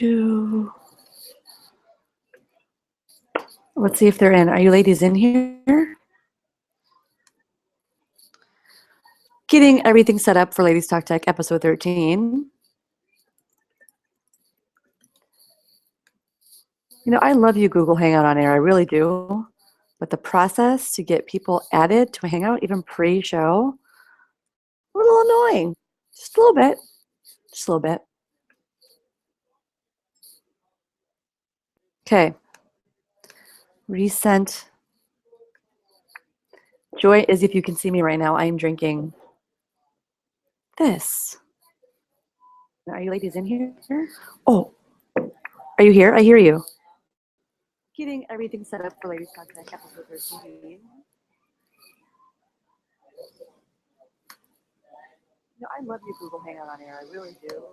2. Let's see if they're in. Are you ladies in here? Getting everything set up for Ladies Talk Tech, episode 13. You know, I love you, Google Hangout on Air. I really do. But the process to get people added to a Hangout, even pre-show, a little annoying. Just a little bit. Just a little bit. Okay. Resent. Joy is if you can see me right now, I am drinking this. Are you ladies in here? Oh, are you here? I hear you. Getting everything set up for Ladies Talk Tech, episode 13. No, I love you, Google Hangout on Air. I really do.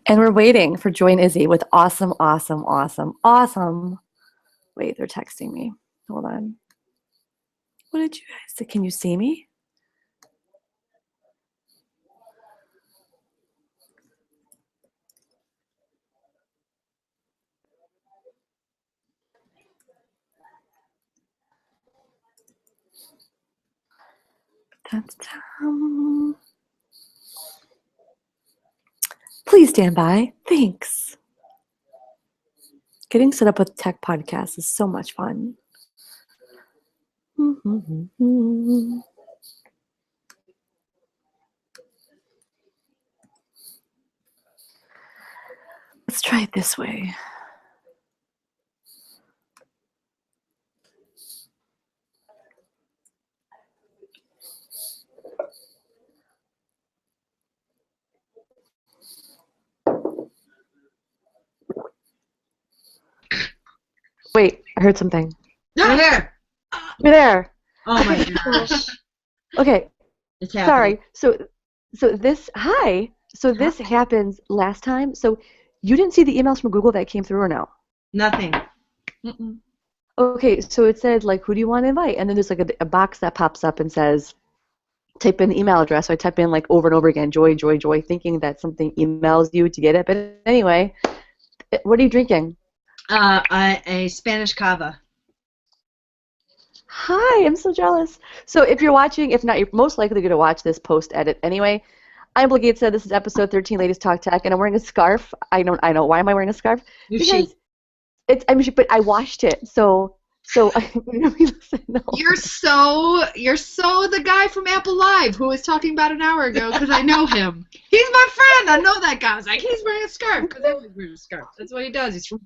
And we're waiting for Joy and Izzy with awesome. Wait, they're texting me. Hold on. What did you guys say? Can you see me? Please stand by. Thanks. Getting set up with tech podcasts is so much fun. Let's try it this way. Wait, I heard something. You're there. You're there. Oh my gosh. Okay. It's happening. Sorry. So this this happens last time. So you didn't see the emails from Google that came through or no? Nothing. Okay, so it said like, who do you want to invite? And then there's like a box that pops up and says, type in the email address. So I type in like over and over again, Joy, thinking that something emails you to get it. But anyway, what are you drinking? A Spanish cava. Hi, I'm so jealous. So if you're watching, if not, you're most likely going to watch this post-edit anyway. I'm Bill Gates. This is episode 13, Ladies Talk Tech, and I'm wearing a scarf. I know. Why am I wearing a scarf? Because but I washed it. So no. You're so the guy from Apple Live who was talking about an hour ago because I know him. He's my friend. I know that guy. I was like, he's wearing a scarf because I always wear a scarf. That's what he does. He's from.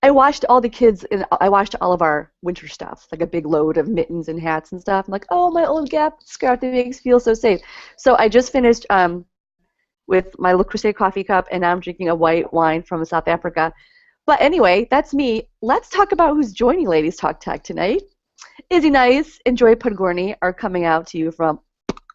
I washed all the kids, and I washed all of our winter stuff, like a big load of mittens and hats and stuff. I'm like, oh, my old Gap scarf that makes me feel so safe. So I just finished with my Le Creuset coffee cup, and now I'm drinking a white wine from South Africa. But anyway, that's me. Let's talk about who's joining Ladies Talk Tech tonight. Izzy Nice and Joy Podgorny are coming out to you from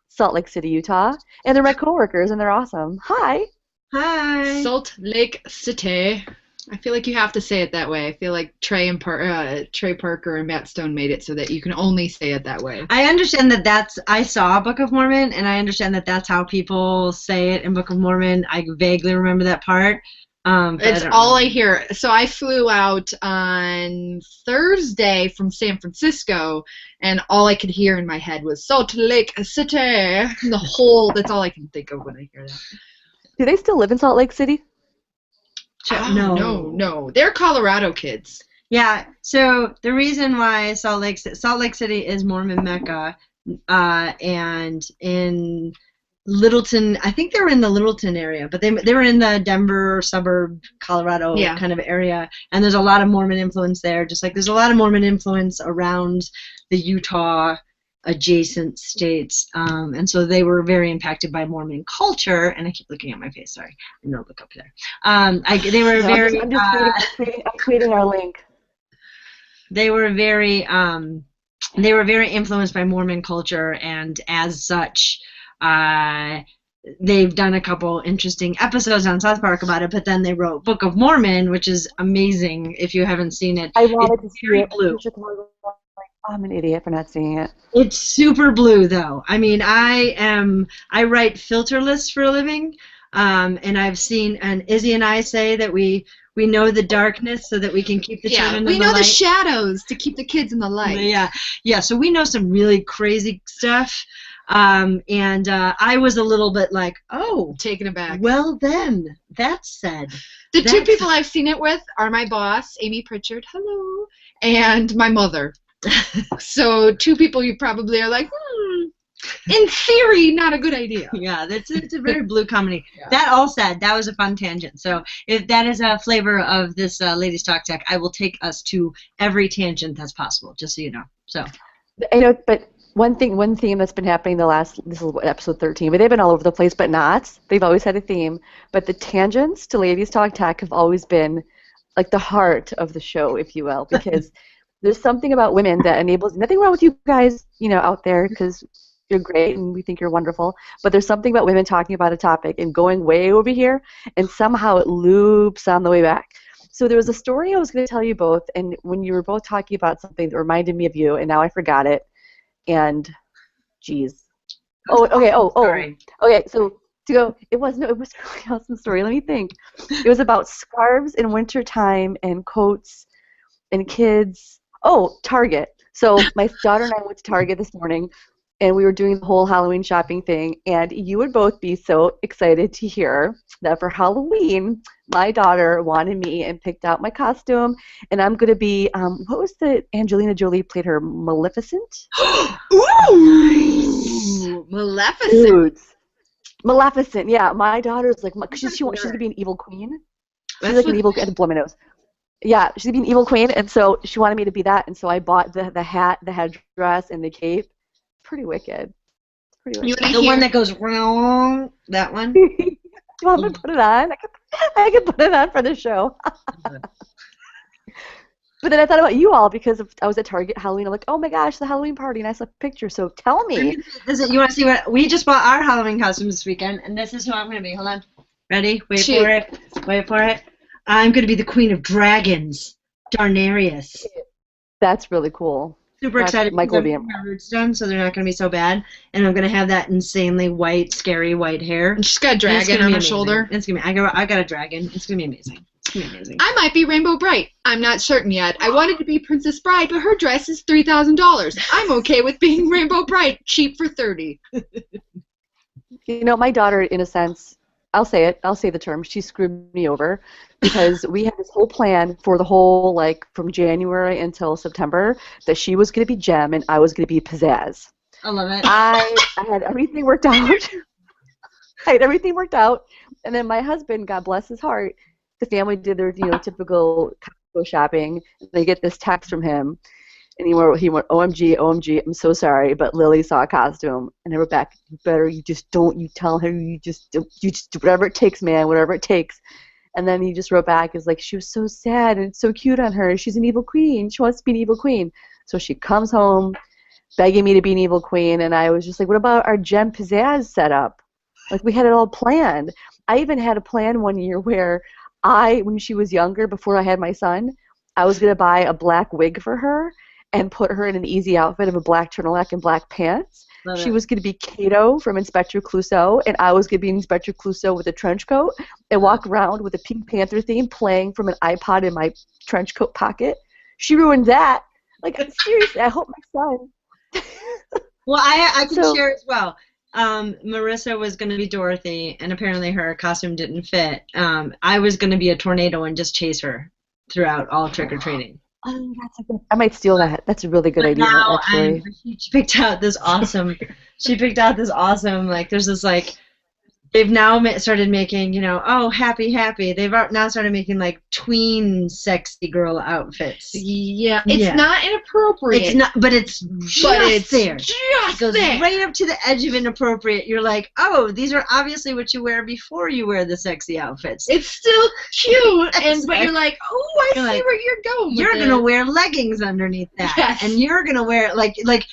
Salt Lake City, Utah, and they're my coworkers, and they're awesome. Hi. Hi. Salt Lake City. I feel like you have to say it that way. I feel like Trey Parker and Matt Stone made it so that you can only say it that way. I understand that I saw Book of Mormon, and I understand that that's how people say it in Book of Mormon. I vaguely remember that part. It's all I hear. So I flew out on Thursday from San Francisco, and all I could hear in my head was Salt Lake City. That's all I can think of when I hear that. Do they still live in Salt Lake City? No. They're Colorado kids. Yeah, so the reason why Salt Lake City is Mormon Mecca, and in Littleton, I think they were in the Littleton area, but they were in the Denver suburb, Colorado kind of area, and there's a lot of Mormon influence there, just like there's a lot of Mormon influence around the Utah adjacent states, and so they were very impacted by Mormon culture. And I keep looking at my face. Sorry, I'm gonna look up there. They were very. I'm tweeting our link. They were very influenced by Mormon culture, and as such, they've done a couple interesting episodes on South Park about it. But then they wrote Book of Mormon, which is amazing if you haven't seen it. I wanted to see it. Blue. I'm an idiot for not seeing it. It's super blue, though. I mean, I write filterless for a living, and I've seen, and Izzy and I say that we know the darkness so that we can keep the children in the light. We know the shadows to keep the kids in the light. Yeah. So we know some really crazy stuff, and I was a little bit like, oh, taken aback. Well, then that's said. The two people I've seen it with are my boss, Amy Pritchard, hello, and my mother. So two people you probably are like, in theory, not a good idea. Yeah, it's a very blue comedy. Yeah. That all said, that was a fun tangent. So if that is a flavor of this Ladies Talk Tech, I will take us to every tangent that's possible, just so you know. So, but one theme that's been happening this is episode 13, but they've been all over the place, but not. They've always had a theme, but the tangents to Ladies Talk Tech have always been like the heart of the show, if you will, because there's something about women that enables, nothing wrong with you guys, out there, because you're great and we think you're wonderful, but there's something about women talking about a topic and going way over here, and somehow it loops on the way back. So there was a story I was going to tell you both, and when you were both talking about something that reminded me of you, and now I forgot it, and geez. Okay, so to go, it was a really awesome story. Let me think. It was about scarves in wintertime and coats and kids. Oh, Target. So my daughter and I went to Target this morning, and we were doing the whole Halloween shopping thing, and you would both be so excited to hear that for Halloween, my daughter wanted me and picked out my costume, and I'm going to be, what was the Angelina Jolie played her, Maleficent? Ooh, Maleficent. Dudes. Maleficent, yeah. My daughter's like, because she's going to be an evil queen. She's like an evil, I had to blow my nose. Yeah, she's going to be an evil queen, and so she wanted me to be that, and so I bought the hat, the headdress, and the cape. Pretty wicked. The one that goes wrong, that one? You want me to put it on? I could put it on for the show. But then I thought about you all because I was at Target Halloween. I'm like, oh my gosh, the Halloween party, and I saw a picture. So tell me. You want to see what we just bought our Halloween costumes this weekend, and this is who I'm going to be. Hold on. Ready? Wait for it. I'm going to be the Queen of Dragons, Darnarius. That's really cool. Super excited. Michael will be my roots done, so they're not going to be so bad. And I'm going to have that insanely white, scary white hair. And she's got a dragon on her shoulder. It's gonna be. I got a dragon. It's going to be amazing. It's going to be amazing. I might be Rainbow Bright. I'm not certain yet. I wanted to be Princess Bride, but her dress is $3,000. I'm okay with being Rainbow Bright, cheap for $30. My daughter, in a sense, I'll say the term, she screwed me over because we had this whole plan for the whole, from January until September that she was going to be Jem and I was going to be Pizzazz. I love it. I had everything worked out. And then my husband, God bless his heart, the family did their, typical Costco shopping. They get this text from him. And he went, OMG, I'm so sorry, but Lily saw a costume. And I wrote back, you tell her, you just do whatever it takes, man, whatever it takes. And then he just wrote back, she was so sad and it's so cute on her. She's an evil queen. She wants to be an evil queen. So she comes home begging me to be an evil queen. And I was just like, what about our Jem Pizzazz setup? We had it all planned. I even had a plan one year where when she was younger, before I had my son, I was going to buy a black wig for her and put her in an easy outfit of a black turtleneck and black pants. She was going to be Kato from Inspector Clouseau, and I was going to be Inspector Clouseau with a trench coat and walk around with a Pink Panther theme playing from an iPod in my trench coat pocket. She ruined that. Seriously, I hope my son. Well, I can share as well. Marissa was going to be Dorothy, and apparently her costume didn't fit. I was going to be a tornado and just chase her throughout all trick-or-treating. Oh, I might steal that. That's a really good idea. Now actually. She picked out this awesome. There's this they've now started making, happy. They've now started making tween sexy girl outfits. Yeah, it's not inappropriate. It's not, but it's just there. Just it goes there. right up to the edge of inappropriate. You're like, oh, these are obviously what you wear before you wear the sexy outfits. It's still cute, but you're like, oh, I see where you're going. You're gonna wear leggings underneath that, yes. And you're gonna wear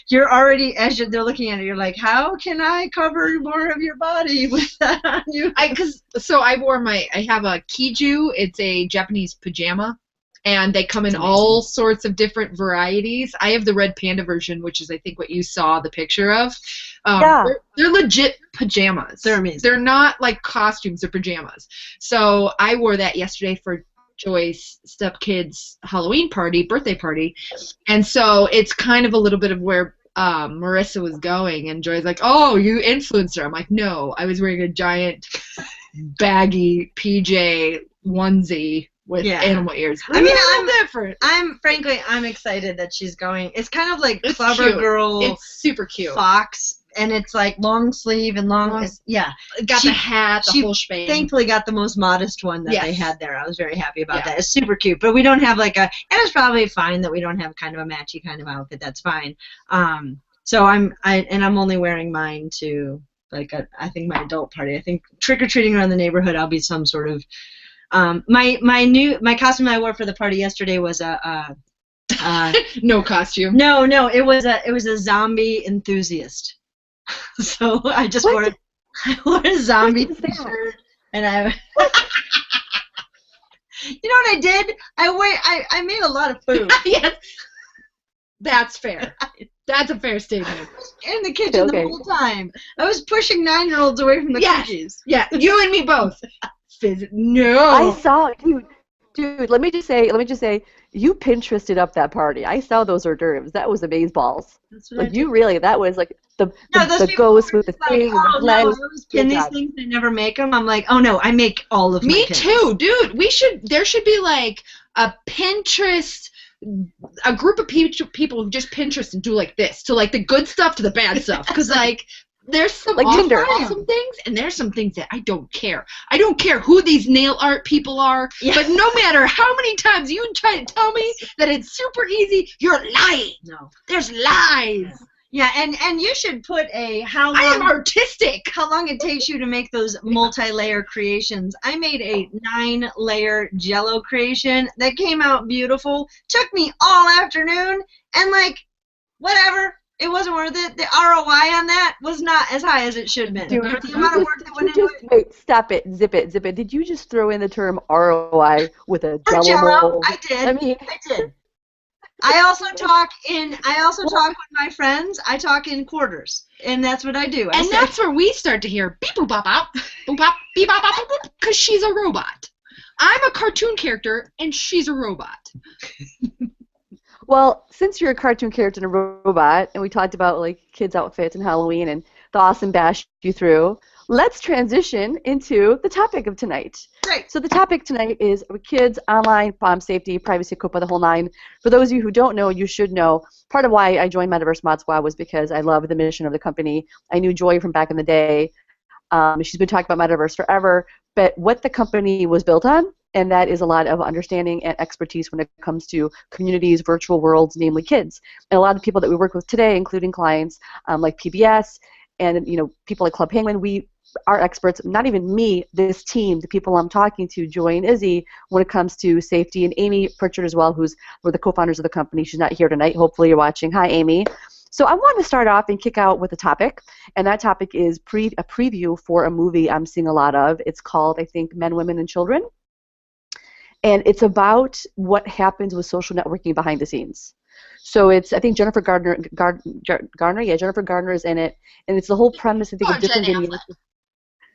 you're already they're looking at it. You're like, how can I cover more of your body with that on you? I have a kiju. It's a Japanese pajama, and they come in all sorts of different varieties. I have the red panda version, which is I think what you saw the picture of. Yeah. They're legit pajamas. They're amazing. They're not like costumes, they're pajamas. So I wore that yesterday for Joy's stepkid's Halloween birthday party, and so it's kind of a little bit of where Marissa was going, and Joy's like, "Oh, you influencer." I'm like, "No, I was wearing a giant baggy PJ onesie with animal ears." I mean, I'm different. I'm excited that she's going. It's kind of like It's Clever cute. Girl. It's super cute. Fox, and it's like long sleeve and long. Yeah. Got the hat, the she whole shebang. Thankfully got the most modest one that they Yes. had there. I was very happy about Yeah. that. It's super cute, but we don't have like and it's probably fine that we don't have kind of a matchy kind of outfit. That's fine. So I'm only wearing mine to like I think my adult party. I think trick or treating around the neighborhood. I'll be some sort of my costume I wore for the party yesterday was no costume. No, it was a zombie enthusiast. So I just wore a zombie t-shirt, and I. You know what I did? I made a lot of food. Yes, that's fair. That's a fair statement. In the kitchen the whole time. I was pushing 9-year-olds away from the cookies. Yeah, you and me both. No. I saw, dude. Let me just say, you Pinterested up that party. I saw those hors d'oeuvres. That was amazeballs. Like you really, that was like the ghost with the thing. Oh, no, I always pin these things. I never make them. I'm like, oh no, I make all of them. Me too, dude. There should be like a Pinterest, a group of people who just Pinterest and do like this, to like the good stuff to the bad stuff, because like. There's some like awesome things, and there's some things that I don't care. I don't care who these nail art people are, but no matter how many times you try to tell me that it's super easy, you're lying. No. There's lies. Yeah, and you should put I am artistic. How long it takes you to make those multi-layer creations. I made a 9-layer Jell-O creation that came out beautiful. Took me all afternoon, and like, whatever. It wasn't worth it. The ROI on that was not as high as it should have been. Dude, The amount of work that went into it. Wait, stop it. Zip it. Did you just throw in the term ROI with a Jell-O? I did. I did. I also talk with my friends. I talk in quarters, and that's what I do. That's where we start to hear beep boop bop bop, boop bop beep bop bop boop, because she's a robot. I'm a cartoon character, and she's a robot. Well, since you're a cartoon character and a robot, and we talked about like kids' outfits and Halloween and the awesome bash you threw, let's transition into the topic of tonight. Great. So the topic tonight is kids, online, bomb safety, privacy, COPPA, the whole nine. For those of you who don't know, you should know. Part of why I joined Metaverse Mod Squad was because I love the mission of the company. I knew Joy from back in the day. She's been talking about Metaverse forever, but what the company was built on, and that is a lot of understanding and expertise when it comes to communities, virtual worlds, namely kids. And a lot of people that we work with today, including clients like PBS and people like Club Penguin, we are experts, not even me, this team, the people I'm talking to, Joy and Izzy, when it comes to safety, and Amy Pritchard as well, we're the co-founders of the company. She's not here tonight. Hopefully you're watching. Hi, Amy. So I want to start off and kick out with a topic, and that topic is a preview for a movie I'm seeing a lot of. It's called, I think, Men, Women, and Children. And it's about what happens with social networking behind the scenes. So it's, I think Jennifer Gardner, Jennifer Gardner is in it, and it's the whole premise. I think of different vignettes.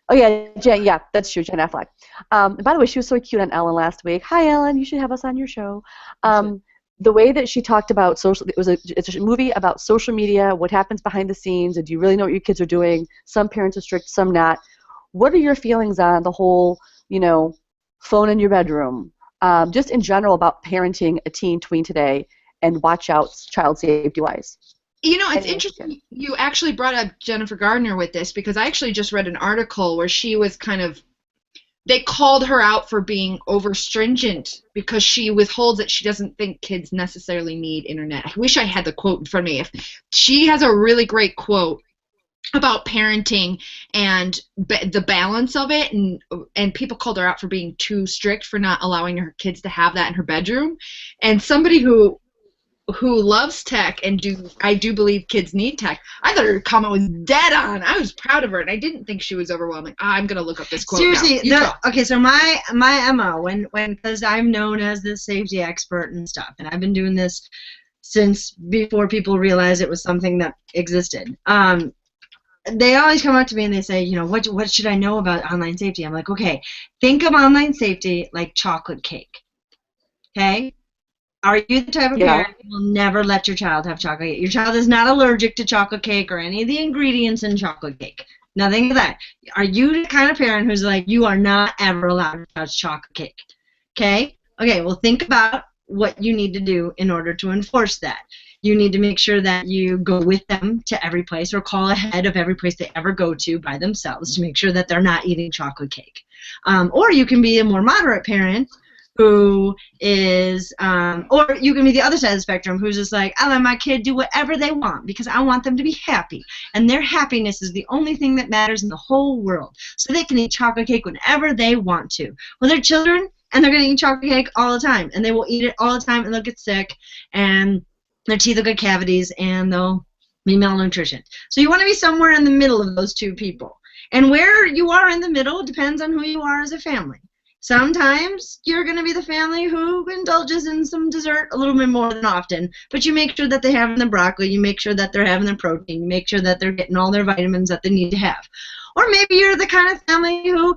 Oh yeah, Jen, that's true, Jen Affleck. By the way, she was so cute on Ellen last week. Hi, Ellen, you should have us on your show. The way that she talked about it's a movie about social media, what happens behind the scenes, and do you really know what your kids are doing? Some parents are strict, some not. What are your feelings on the whole, phone in your bedroom? Just in general about parenting a teen tween today, and watch out child safety-wise. It's interesting you actually brought up Jennifer Gardner with this, because I actually just read an article where she was they called her out for being over stringent because she withholds that she doesn't think kids necessarily need internet. I wish I had the quote in front of me. She has a really great quote about parenting and the balance of it, and people called her out for being too strict, for not allowing her kids to have that in her bedroom. And somebody who who loves tech and I do believe kids need tech. I thought her comment was dead on. I was proud of her, and I didn't think she was overwhelming. I'm gonna look up this quote Seriously, now. okay, so my MO, when because I'm known as the safety expert and stuff, and I've been doing this since before people realized it was something that existed. They always come up to me and they say, you know, what should I know about online safety? I'm like, okay, think of online safety like chocolate cake. Okay? Are you the type of parent who will never let your child have chocolate cake? Your child is not allergic to chocolate cake or any of the ingredients in chocolate cake. Nothing of that. Are you the kind of parent who's like, you are not ever allowed to touch chocolate cake? Okay? Okay, well, think about what you need to do in order to enforce that. You need to make sure that you go with them to every place or call ahead of every place they ever go to by themselves to make sure that they're not eating chocolate cake. Or you can be a more moderate parent who is, or you can be the other side of the spectrum who's just like, I let my kid do whatever they want because I want them to be happy. And their happiness is the only thing that matters in the whole world. So they can eat chocolate cake whenever they want to. Well, they're children, and they're going to eat chocolate cake all the time. And they will eat it all the time, and they'll get sick, and their teeth will get cavities, and they'll be malnutrition. So you want to be somewhere in the middle of those two people. And where you are in the middle depends on who you are as a family. Sometimes you're going to be the family who indulges in some dessert a little bit more than often, but you make sure that they're having their broccoli, you make sure that they're having their protein, you make sure that they're getting all their vitamins that they need to have. Or maybe you're the kind of family who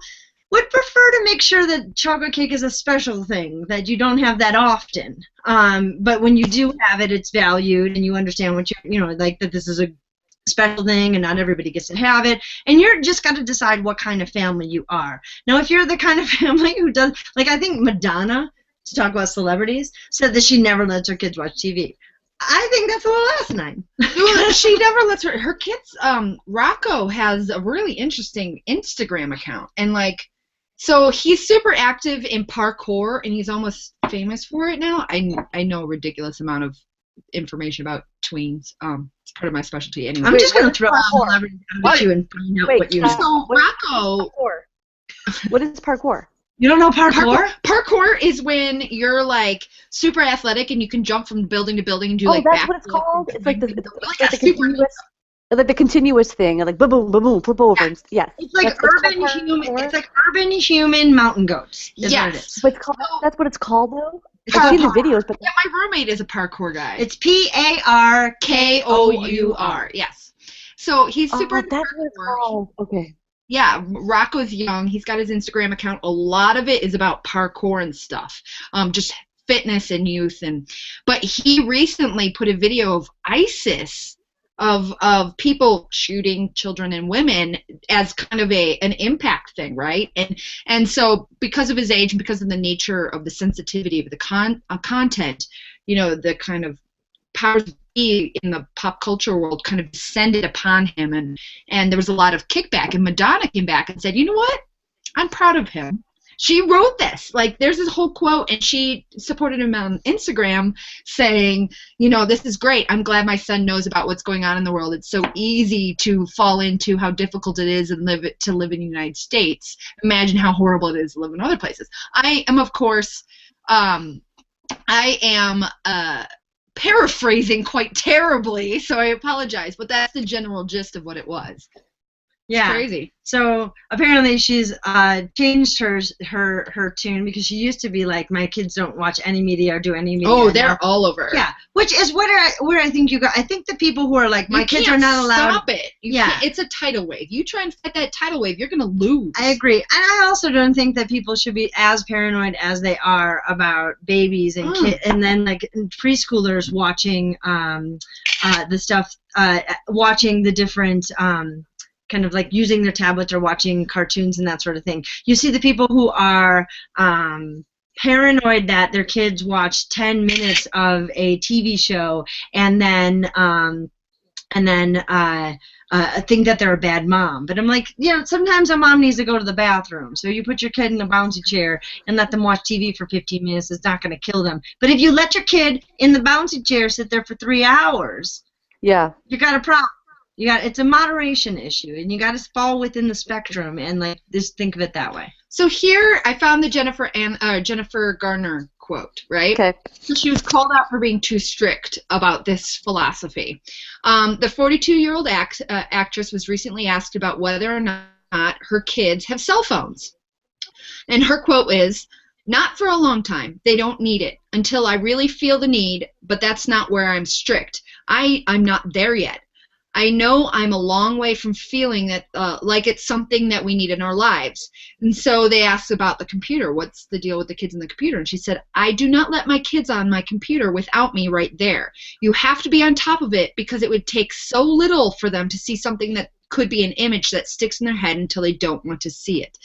would prefer to make sure that chocolate cake is a special thing, that you don't have that often. But when you do have it, it's valued, and you understand what you know, like that this is a special thing and not everybody gets to have it, and you're just got to decide what kind of family you are. Now, if you're the kind of family who does, like I think Madonna, to talk about celebrities, said that she never lets her kids watch TV. I think that's a little asinine. She never lets her kids. Rocco has a really interesting Instagram account, and like, so he's super active in parkour, and he's almost famous for it now. I know a ridiculous amount of information about tweens. It's part of my specialty anyway. I'm just going to throw out celebrities at you and find out what you know. So Rocco. What is parkour? You don't know parkour? Parkour is when you're like super athletic and you can jump from building to building and do like that's what it's called. It's like the continuous thing, like boom, boom, boom, boom, flip over. Yeah. It's like urban human. It's like urban human mountain goats. Is what it is. But it's called, that's what it's called though. I've seen the videos, but yeah, my roommate is a parkour guy. It's PARKOUR. Yes. So he's super. That's what it's called. Okay. Yeah, Rocco's young. He's got his Instagram account. A lot of it is about parkour and stuff, just fitness and youth. But he recently put a video of ISIS, of people shooting children and women as kind of an impact thing, right? And so because of his age and because of the nature of the sensitivity of the content, you know, the kind of powers that be in the pop culture world kind of descended upon him, and there was a lot of kickback. And Madonna came back and said, you know what? I'm proud of him. She wrote this. Like, there's this whole quote, and she supported him on Instagram saying, you know, this is great. I'm glad my son knows about what's going on in the world. It's so easy to fall into how difficult it is to live in the United States. Imagine how horrible it is to live in other places. I am, of course, paraphrasing quite terribly, so I apologize, but that's the general gist of what it was. Yeah. It's crazy. So apparently she's changed her tune, because she used to be like, my kids don't watch any media or do any media. Oh, they're all over. Yeah, which is where I think you got. I think the people who are like, my kids are not allowed. Stop it. It's a tidal wave. You try and fight that tidal wave, you're gonna lose. I agree, and I also don't think that people should be as paranoid as they are about babies and kids, and then like preschoolers watching the stuff, watching the different. Kind of like using their tablets or watching cartoons and that sort of thing. You see the people who are paranoid that their kids watch 10 minutes of a TV show and then think that they're a bad mom. But I'm like, you know, sometimes a mom needs to go to the bathroom. So you put your kid in a bouncy chair and let them watch TV for 15 minutes. It's not going to kill them. But if you let your kid in the bouncy chair sit there for 3 hours, yeah, you got a problem. It's a moderation issue, and you got to fall within the spectrum and like just think of it that way. So here I found the Jennifer Garner quote, right? Okay. So she was called out for being too strict about this philosophy. The 42-year-old actress was recently asked about whether or not her kids have cell phones. And her quote is, "Not for a long time. They don't need it until I really feel the need, but that's not where I'm strict. I'm not there yet. I know I'm a long way from feeling that like it's something that we need in our lives." And so they asked about the computer. What's the deal with the kids in the computer? And she said, "I do not let my kids on my computer without me right there. You have to be on top of it because it would take so little for them to see something that could be an image that sticks in their head until they don't want to see it."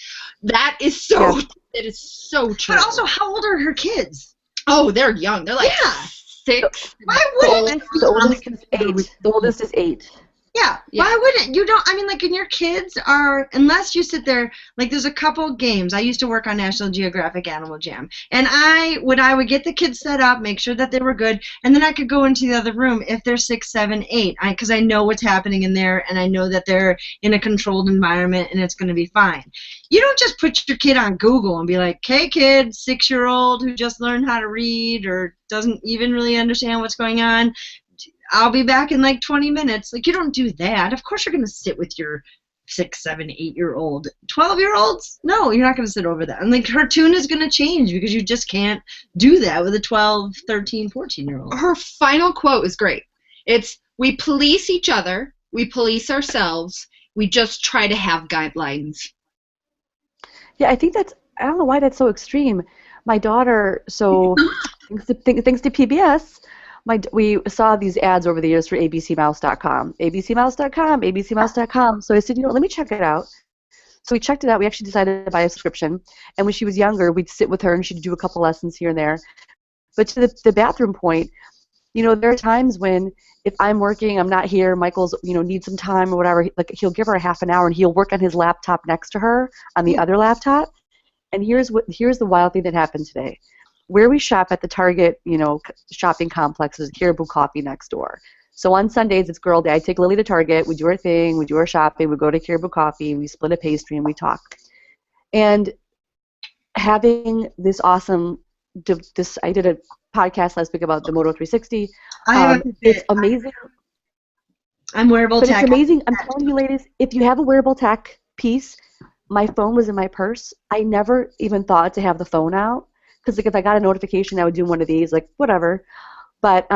That is so. Yeah. It is so true. But also, how old are her kids? Oh, they're young. They're like Yeah. 6. Why wouldn't The oldest is 8. The oldest is 8. Yeah. Yeah. Why wouldn't you? Don't. I mean, like, and your kids are, unless you sit there, like, there's a couple games. I used to work on National Geographic Animal Jam, and I would get the kids set up, make sure that they were good, and then I could go into the other room if they're 6, 7, 8, because I know what's happening in there, and I know that they're in a controlled environment, and it's going to be fine. You don't just put your kid on Google and be like, "Hey, kid, 6-year-old who just learned how to read or doesn't even really understand what's going on, I'll be back in like 20 minutes. Like, you don't do that. Of course you're going to sit with your 6, 7, 8-year-old. 12-year-olds? No, you're not going to sit over that. And like, her tune is going to change because you just can't do that with a 12, 13, 14-year-old. Her final quote is great. It's, "We police each other. We police ourselves. We just try to have guidelines." Yeah, I think I don't know why that's so extreme. My daughter, so thanks to PBS, we saw these ads over the years for abcmouse.com. abcmouse.com, abcmouse.com. So I said, let me check it out. So we checked it out. We actually decided to buy a subscription. And when she was younger, we'd sit with her and she'd do a couple lessons here and there. But to the bathroom point, there are times when if I'm working, I'm not here, Michael's, needs some time or whatever, like he'll give her a half an hour and he'll work on his laptop next to her on the other laptop. And here's the wild thing that happened today. Where we shop at the Target, shopping complex is Caribou Coffee next door. So on Sundays, it's girl day. I take Lily to Target. We do our thing. We do our shopping. We go to Caribou Coffee. We split a pastry and we talk. And having this awesome, I did a podcast last week about the Moto 360. It's amazing. I'm wearable but tech. It's amazing. I'm telling you, ladies, if you have a wearable tech piece, my phone was in my purse. I never even thought to have the phone out. Because if I got a notification, I would do one of these, like, whatever. But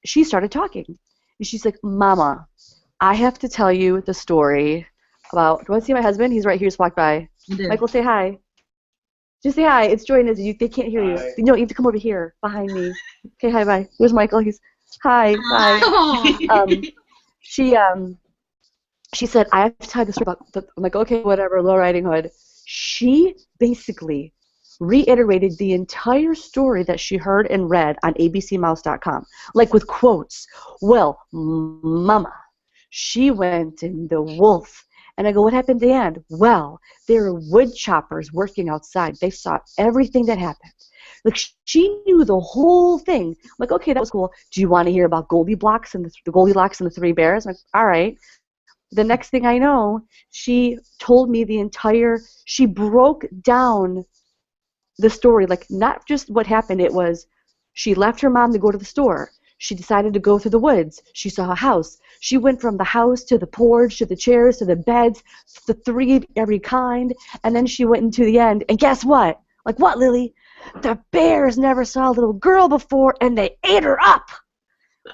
she started talking. And she's like, "Mama, I have to tell you the story about," do you want to see my husband? He's right here, just walked by. Michael, say hi. Just say hi. It's Joy and Izzy. They can't hear you. Hi. You have to come over here, behind me. Okay, hi, bye. Here's Michael. He's, hi, bye. She said, "I have to tell you the story about," I'm like, okay, whatever, Low Riding Hood. She basically reiterated the entire story that she heard and read on abcmouse.com, like with quotes. "Well, Mama, she went in the wolf." And I go, "What happened, Dan?" "Well, there were wood choppers working outside. They saw everything that happened." Like, she knew the whole thing. I'm like, okay, that was cool. "Do you want to hear about Goldilocks and the Goldilocks and the Three Bears?" I'm like, all right. The next thing I know, she told me she broke down the story, like not just what happened. It was, she left her mom to go to the store. She decided to go through the woods. She saw a house. She went from the house to the porch to the chairs to the beds, the 3 of every kind, and then she went into the end. And guess what? Like, what, Lily? The bears never saw a little girl before, and they ate her up.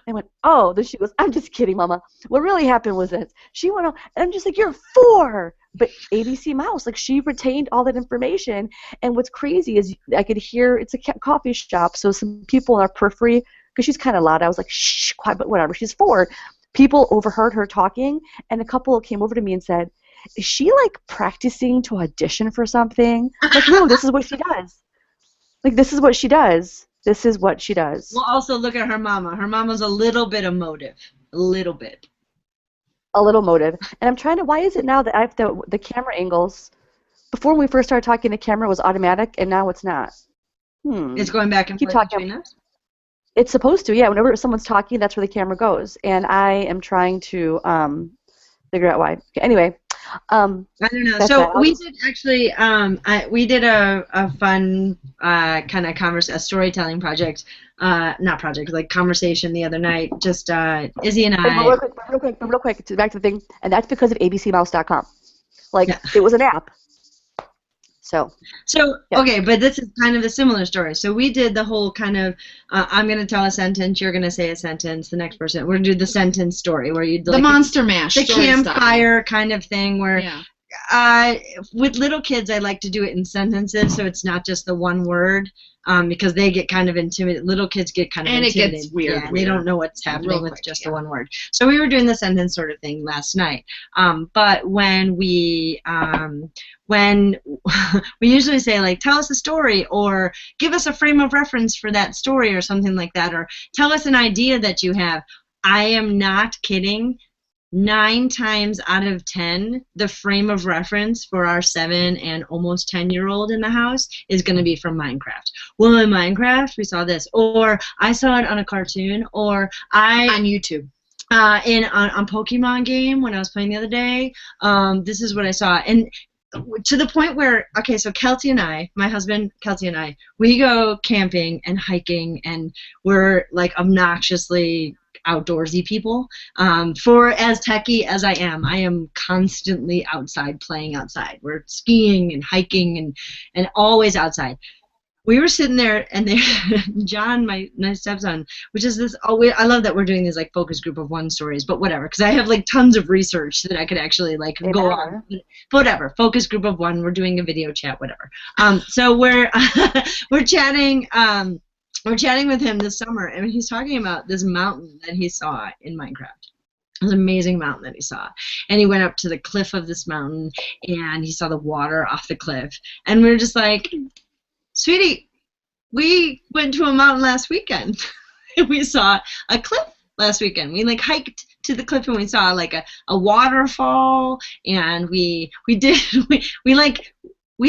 I went, oh. Then she goes, "I'm just kidding, Mama. What really happened was this." She went on, and I'm just like, "You're 4." But ABC Mouse, like, she retained all that information. And what's crazy is I could hear, it's a coffee shop, so some people in our periphery, because she's kind of loud, I was like, "Shh, quiet," but whatever. She's 4. People overheard her talking, and a couple came over to me and said, "Is she, like, practicing to audition for something?" Like, no, this is what she does. Like, this is what she does. This is what she does. Well, also look at her mama. Her mama's a little bit emotive. A little bit. A little motive. And I'm trying to, why is it now that I have the camera angles, before when we first started talking, the camera was automatic, and now it's not? It's going back and Keep forth talking. between us? It's supposed to, yeah. Whenever someone's talking, that's where the camera goes. And I am trying to figure out why. Okay, anyway, I don't know. that's So that. we did actually, we did a fun kind of a storytelling project, not project, like conversation the other night. Just Izzy and I. Real quick, back to the thing, and that's because of abcmouse.com. Like, Yeah. it was an app. So yeah. Okay, but this is kind of a similar story. So we did the whole kind of, I'm going to tell a sentence, you're going to say a sentence, the next person, we're going to do the sentence story where you The Monster Mash. the story campfire kind of thing where Yeah. with little kids I like to do it in sentences so it's not just the one word because they get kind of intimidated. Little kids get kind of And it intimidated. gets weird, Yeah, weird. they don't know what's happening Real with quick, just yeah. the one word. So we were doing the sentence sort of thing last night. But when we usually say like tell us a story or give us a frame of reference for that story or something like that or tell us an idea that you have. I am not kidding. 9 times out of 10, the frame of reference for our 7 and almost 10-year-old in the house is going to be from Minecraft. Well, in Minecraft, we saw this, or I saw it on a cartoon, or On YouTube. on Pokemon game when I was playing the other day. This is what I saw, and to the point where, okay, so Kelty and I, my husband Kelty and I, we go camping and hiking, and we're like obnoxiously outdoorsy people. For as techie as I am constantly outside playing outside. We're skiing and hiking and always outside. We were sitting there, and John, my stepson, which is this. I love that we're doing these like focus group of 1 stories, but whatever, because I have like tons of research that I could actually like go on. Whatever, focus group of 1. We're doing a video chat, whatever. So we're we're chatting. We're chatting with him this summer, and he's talking about this mountain that he saw in Minecraft. It was an amazing mountain that he saw. And he went up to the cliff of this mountain, and he saw the water off the cliff. And we were just like, sweetie, we went to a mountain last weekend. We saw a cliff last weekend. We like hiked to the cliff, and we saw like a waterfall, and we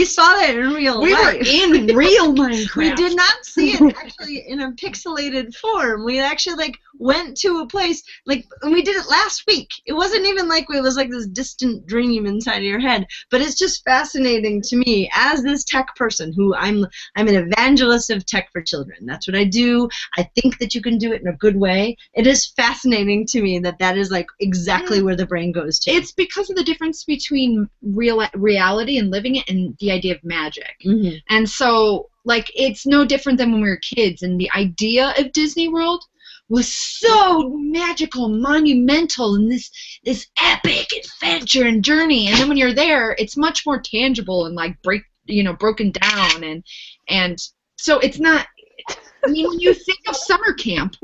saw that in real We life. were in real Minecraft. We did not see it actually in a pixelated form. We actually like went to a place and we did it last week. It wasn't even like it was like this distant dream inside of your head. But it's just fascinating to me as this tech person who I'm an evangelist of tech for children. That's what I do. I think that you can do it in a good way. It is fascinating to me that is like exactly where the brain goes to. It's because of the difference between reality and living it and the idea of magic. Mm-hmm. And so, like, it's no different than when we were kids, and the idea of Disney World was so magical, monumental, and this epic adventure and journey. And then when you're there, it's much more tangible and like broken down, and so it's not. I mean, when you think of summer camp,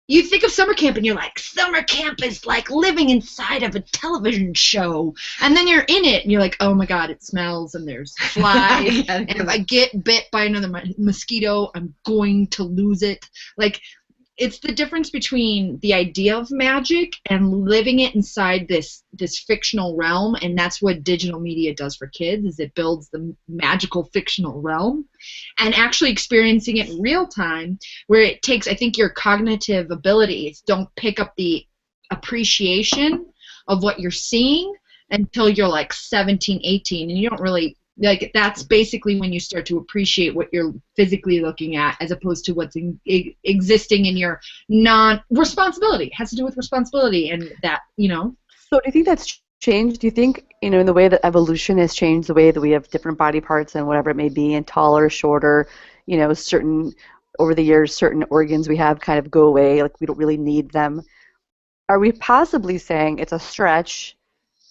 you think of summer camp and you're like, summer camp is like living inside of a television show. And then you're in it and you're like, oh my God, it smells and there's flies. And if I get bit by another mosquito, I'm going to lose it. Like, it's the difference between the idea of magic and living it inside this fictional realm, and that's what digital media does for kids, is it builds the magical fictional realm, and actually experiencing it in real time, where it takes, I think, your cognitive abilities don't pick up the appreciation of what you're seeing until you're like 17, 18, and you don't really, like, that's basically when you start to appreciate what you're physically looking at as opposed to what's existing in your responsibility. It has to do with responsibility and that, So do you think that's changed? Do you think, in the way that evolution has changed the way that we have different body parts and whatever it may be, and taller, shorter, certain, over the years, certain organs we have kind of go away, like we don't really need them. Are we possibly saying it's a stretch?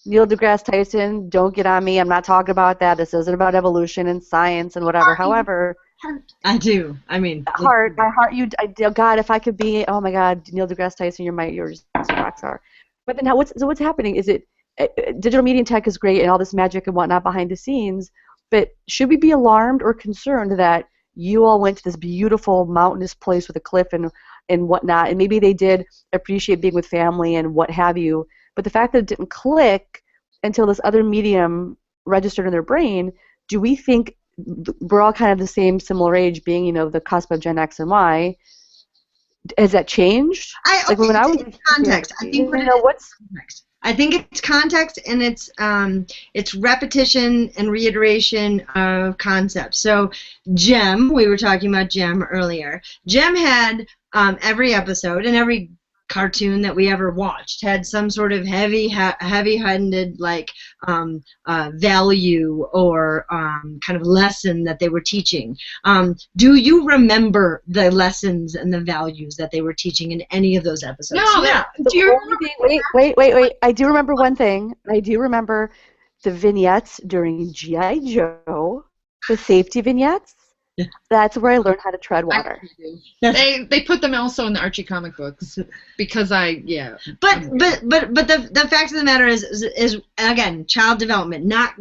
Neil deGrasse Tyson, don't get on me. I'm not talking about that. This isn't about evolution and science and whatever. However, I do. I mean, my heart. God, if I could be. Oh my God, Neil deGrasse Tyson, you're just a rock star. But then, what's happening? Is it digital media and tech is great and all this magic and whatnot behind the scenes? But should we be alarmed or concerned that you all went to this beautiful mountainous place with a cliff and whatnot, and maybe they did appreciate being with family and what have you? But the fact that it didn't click until this other medium registered in their brain, do we think we're all kind of the same similar age, being, you know, the cusp of Gen X and Y. Has that changed? Like when I was it's context. I think context. I think it's context, and it's repetition and reiteration of concepts. So Gem, we were talking about Gem earlier. Gem had every episode and every cartoon that we ever watched had some sort of heavy-handed like value or kind of lesson that they were teaching. Do you remember the lessons and the values that they were teaching in any of those episodes? No. Yeah. Do you remember? Wait. I do remember one thing. I do remember the vignettes during G.I. Joe, the safety vignettes. Yeah. That's where I learned how to tread water. They put them also in the Archie comic books because But the fact of the matter is again, child development, not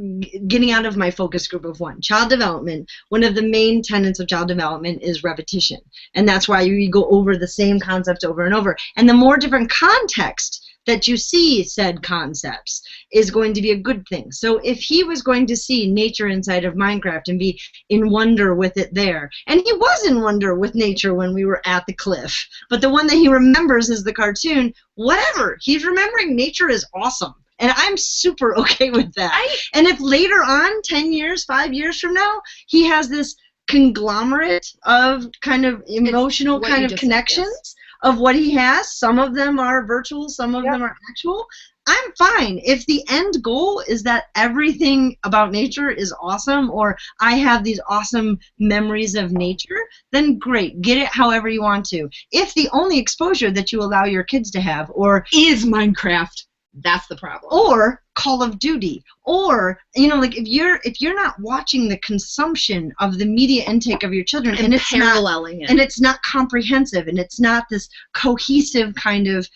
getting out of my focus group of one. Child development, one of the main tenets of child development is repetition, and that's why you go over the same concepts over and over. And the more different context that you see said concepts is going to be a good thing. So if he was going to see nature inside of Minecraft and be in wonder with it there, and he was in wonder with nature when we were at the cliff, but the one that he remembers is the cartoon, whatever, he's remembering nature is awesome. And I'm super okay with that. And if later on, 10 years, 5 years from now, he has this conglomerate of kind of emotional kind of connections of what he has, some of them are virtual, some of them are actual, I'm fine. If the end goal is that everything about nature is awesome, or I have these awesome memories of nature, then great. Get it however you want to. If the only exposure that you allow your kids to have is Minecraft, that's the problem. Or Call of Duty, or like if you're not watching the consumption of the media intake of your children, and it's paralleling and it's not comprehensive, and it's not this cohesive kind of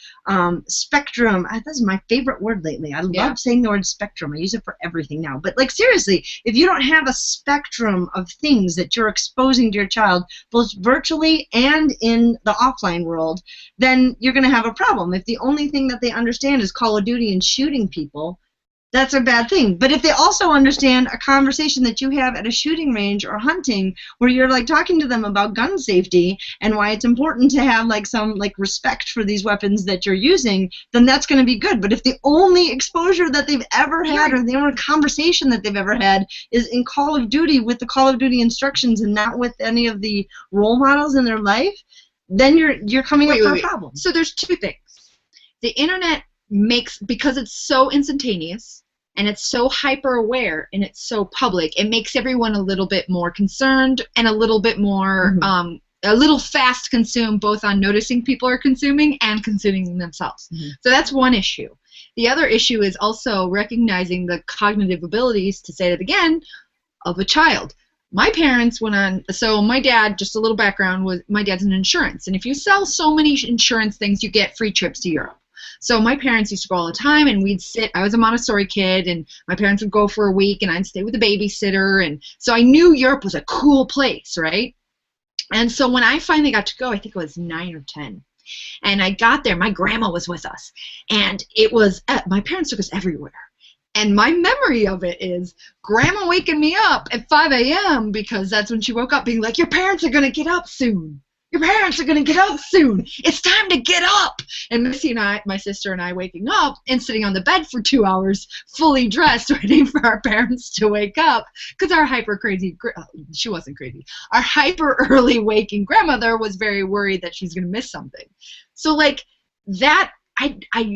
spectrum. This is my favorite word lately. I love saying the word spectrum. I use it for everything now. But like seriously, if you don't have a spectrum of things that you're exposing to your child, both virtually and in the offline world, then you're going to have a problem. If the only thing that they understand is Call of Duty and shooting people, that's a bad thing. But if they also understand a conversation that you have at a shooting range or hunting, where you're like talking to them about gun safety and why it's important to have like some like respect for these weapons that you're using, then that's going to be good. But if the only exposure that they've ever had, or the only conversation that they've ever had, is in Call of Duty with the Call of Duty instructions and not with any of the role models in their life, then you're coming up with a problem. So there's two things. The internet makes, because it's so instantaneous and it's so hyper aware and it's so public, it makes everyone a little bit more concerned and a little bit more a little fast consumed, both on noticing people are consuming and consuming themselves. So that's one issue. The other issue is also recognizing the cognitive abilities, to say it again, of a child. My parents went on, so my dad, just a little background, was my dad's in insurance, and if you sell so many insurance things, you get free trips to Europe. So my parents used to go all the time, and we'd sit. I was a Montessori kid, and my parents would go for a week, and I'd stay with a babysitter. And so I knew Europe was a cool place, right? And so when I finally got to go, I think it was 9 or 10, and I got there, my grandma was with us, and it was, my parents took us everywhere. And my memory of it is Grandma waking me up at 5 a.m. because that's when she woke up, being like, your parents are going to get up soon. Your parents are going to get up soon. It's time to get up. And Missy and I, my sister and I, waking up and sitting on the bed for 2 hours, fully dressed, waiting for our parents to wake up, because our hyper crazy, she wasn't crazy, our hyper early waking grandmother was very worried that she's going to miss something. So like that,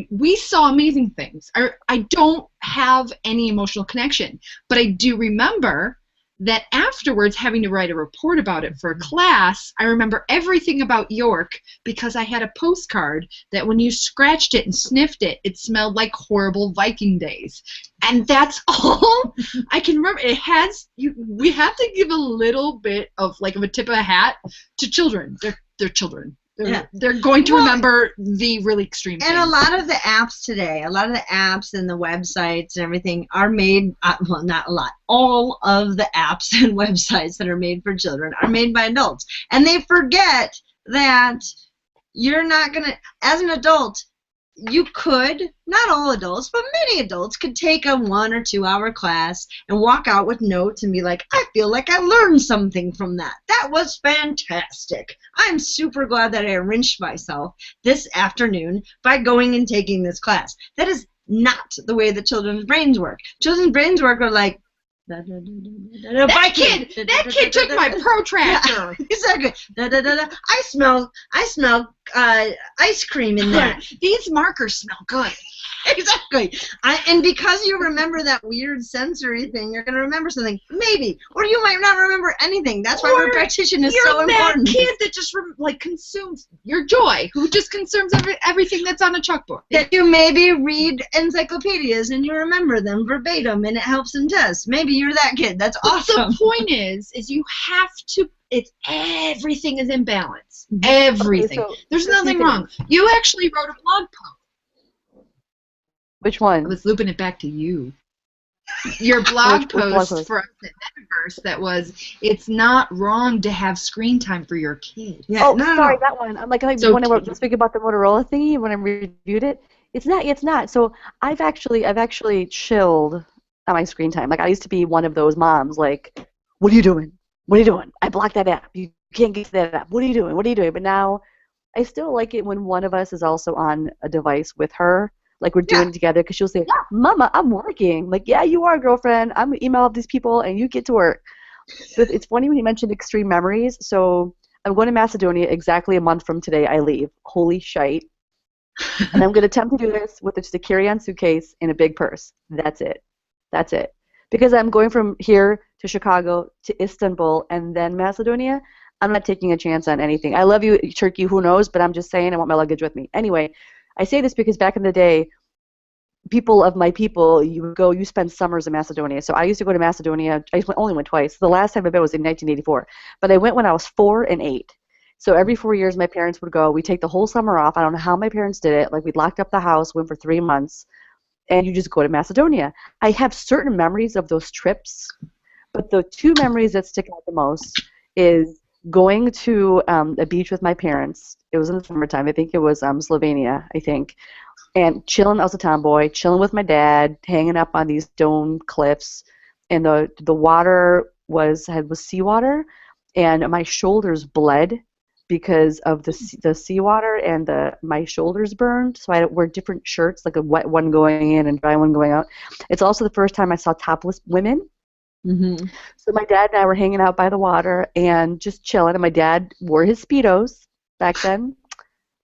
we saw amazing things. I don't have any emotional connection, but I do remember that afterwards, having to write a report about it for a class, I remember everything about York because I had a postcard that when you scratched it and sniffed it, it smelled like horrible Viking days. And that's all I can remember. It has, we have to give a little bit of like of a tip of a hat to children. They're children. They're going to remember the really extreme things. And a lot of the apps today, a lot of the apps and the websites and everything are made, well, not a lot, all of the apps and websites that are made for children are made by adults. And they forget that you're not going to, as an adult, you could, not all adults, but many adults could take a 1 or 2 hour class and walk out with notes and be like, I feel like I learned something from that. That was fantastic. I'm super glad that I enriched myself this afternoon by going and taking this class. That is not the way that children's brains work. Children's brains work are like, that kid took my protractor. Yeah, exactly. I smell ice cream in that. These markers smell good. Exactly. And because you remember that weird sensory thing, you're going to remember something. Maybe. Or you might not remember anything. That's why repetition is so important. You're that kid that just consumes your joy, who just consumes everything that's on a chalkboard. That you maybe read encyclopedias and you remember them verbatim and it helps in tests. Maybe you're that kid. That's awesome. The point is you have to, everything is in balance. Everything. Okay, so there's nothing wrong. You actually wrote a blog post. Which one? I was looping it back to you. Your blog post for the Metaverse that was, it's not wrong to have screen time for your kid. Yeah, sorry, that one. I'm like so when I was speaking about the Motorola thingy, when I reviewed it, it's not. So I've actually chilled on my screen time. Like I used to be one of those moms, like, what are you doing? What are you doing? I blocked that app. You can't get to that app. What are you doing? What are you doing? But now I still like it when one of us is also on a device with her. Like we're doing it together, because she'll say, Mama, I'm working. Like, yeah, you are, girlfriend. I'm going to email these people and you get to work. But it's funny when you mentioned extreme memories. So I'm going to Macedonia exactly a month from today. I leave. Holy shite. And I'm going to attempt to do this with just a carry-on suitcase and a big purse. That's it. Because I'm going from here to Chicago to Istanbul and then Macedonia, I'm not taking a chance on anything. I love you, Turkey, who knows, but I'm just saying I want my luggage with me. Anyway, I say this because back in the day, people of my people, you spend summers in Macedonia. So I used to go to Macedonia. I only went twice. The last time I went was in 1984. But I went when I was 4 and 8. So every 4 years, my parents would go. We'd take the whole summer off. I don't know how my parents did it. Like, we'd locked up the house, went for 3 months, and you just go to Macedonia. I have certain memories of those trips, but the 2 memories that stick out the most is going to a beach with my parents. It was in the summertime. I think it was Slovenia, I think. And chilling, I was a tomboy, chilling with my dad, hanging up on these dome cliffs. And the water was seawater, and my shoulders bled because of the seawater, and my shoulders burned. So I had to wear different shirts, like a wet one going in and dry one going out. It's also the first time I saw topless women. Mm-hmm. So my dad and I were hanging out by the water and just chilling, and my dad wore his Speedos back then.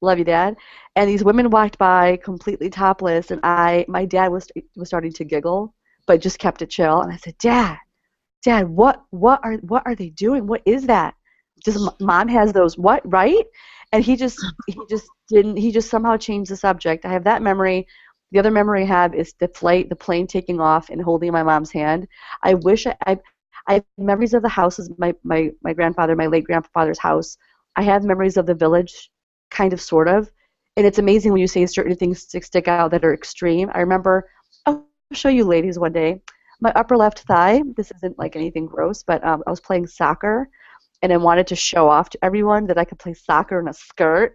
Love you, Dad. And these women walked by completely topless, and my dad was starting to giggle, but just kept it chill. And I said, Dad, what are they doing? What is that? Just Mom has those, what, right? And he just somehow changed the subject. I have that memory. The other memory I have is the plane taking off and holding my mom's hand. I wish I have memories of the houses, my late grandfather's house. I have memories of the village, kind of, sort of. And it's amazing when you say certain things stick out that are extreme. I remember, I'll show you ladies one day, my upper left thigh, this isn't like anything gross, but I was playing soccer, and I wanted to show off to everyone that I could play soccer in a skirt.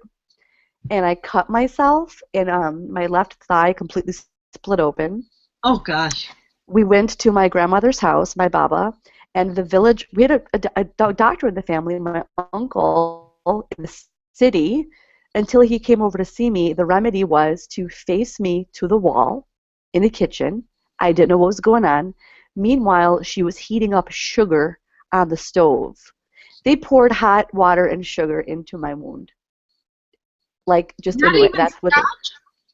And I cut myself, and my left thigh completely split open. Oh, gosh. We went to my grandmother's house, my baba, and the village, we had a doctor in the family, my uncle in the city. Until he came over to see me, the remedy was to face me to the wall in the kitchen. I didn't know what was going on. Meanwhile, she was heating up sugar on the stove. They poured hot water and sugar into my wound. Like, just Not anyway, even that's what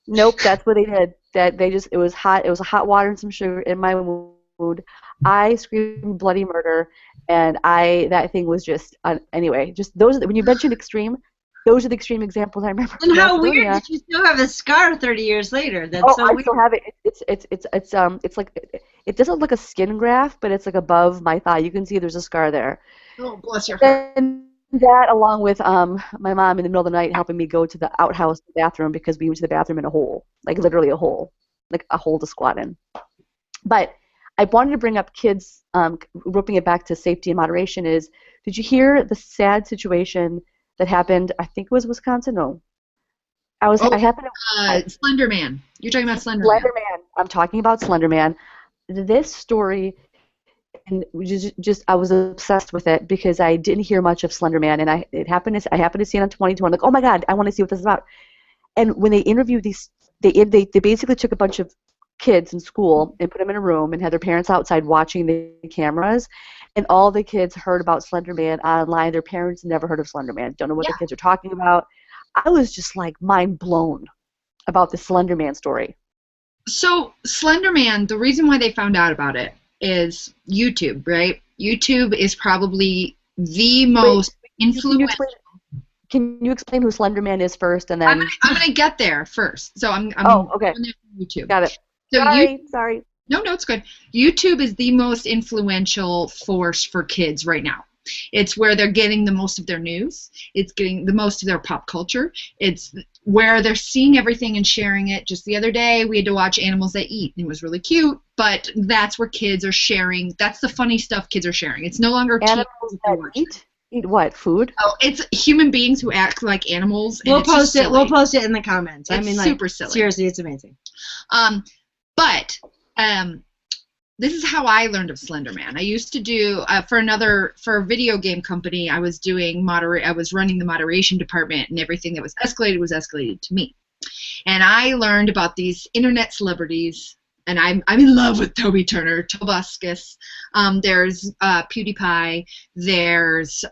nope, that's what they did. It was hot water and some sugar in my wound. I screamed bloody murder, and that thing was just anyway, just those, when you mentioned extreme, those are the extreme examples I remember. And how weird that you still have a scar 30 years later. That's so weird. I still have it. It's like, it doesn't look a skin graft, but it's like above my thigh. You can see there's a scar there. Oh, bless your heart. And that, along with my mom in the middle of the night helping me go to the outhouse bathroom, because we went to the bathroom in a hole, like literally a hole, like a hole to squat in. But I wanted to bring up kids, roping it back to safety and moderation, did you hear the sad situation that happened, I think it was Wisconsin, no, Oh, I happened to Slender Man. You're talking about Slender Man. Slender Man. I'm talking about Slender Man. This story, and just I was obsessed with it because I didn't hear much of Slender Man, and I happened to see it on 2020. Like, oh my God, I want to see what this is about. And when they interviewed these, they basically took a bunch of kids in school and put them in a room and had their parents outside watching the cameras, and all the kids heard about Slender Man online. Their parents never heard of Slender Man, don't know what the kids are talking about. I was just like mind blown about the Slender Man story. So Slender Man, the reason why they found out about it is YouTube, right? YouTube is probably the most influential. Can you explain who Slender Man is first, and then I'm gonna get there first. So I'm okay. YouTube. Got it. So Sorry. No, it's good. YouTube is the most influential force for kids right now. It's where they're getting the most of their news. It's getting the most of their pop culture. It's where they're seeing everything and sharing it. Just the other day, we had to watch Animals That Eat. It was really cute, but that's where kids are sharing. That's the funny stuff kids are sharing. It's no longer Animals That Eat? Eat what? Food? Oh, it's human beings who act like animals. We'll post it. We'll post it in the comments. It's super silly. Seriously, it's amazing. But this is how I learned of Slender Man. I used to do for a video game company. I was running the moderation department, and everything that was escalated to me. And I learned about these internet celebrities, and I'm in love with Toby Turner, Tobuscus. There's PewDiePie. There's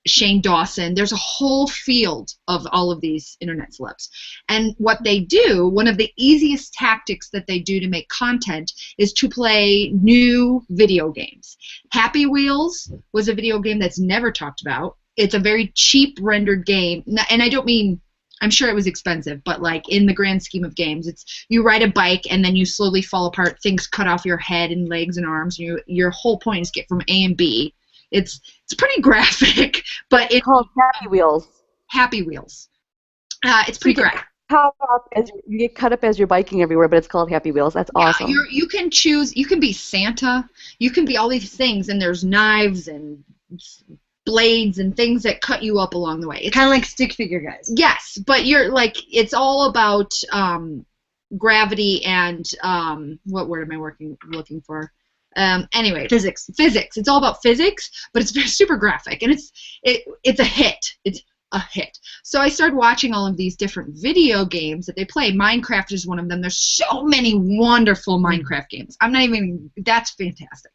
Shane Dawson. There's a whole field of all of these internet celebs. And what they do, one of the easiest tactics that they do to make content is to play new video games. Happy Wheels was a video game that's never talked about. It's a very cheap rendered game. And I don't mean, I'm sure it was expensive, but like in the grand scheme of games, it's you ride a bike and then you slowly fall apart, things cut off your head and legs and arms. Your whole point is get from A and B. It's pretty graphic, but it's called Happy Wheels. Happy Wheels. It's pretty graphic. You get cut up as you're biking everywhere, but it's called Happy Wheels. That's awesome. You can choose. You can be Santa. You can be all these things, and there's knives and blades and things that cut you up along the way. It's kind of like stick figure guys. Yes, but you're like it's all about gravity and what word am I looking for? Anyway, physics. It's all about physics, but it's super graphic, and it's a hit. It's a hit. So I started watching all of these different video games that they play. Minecraft is one of them. There's so many wonderful Minecraft games. That's fantastic.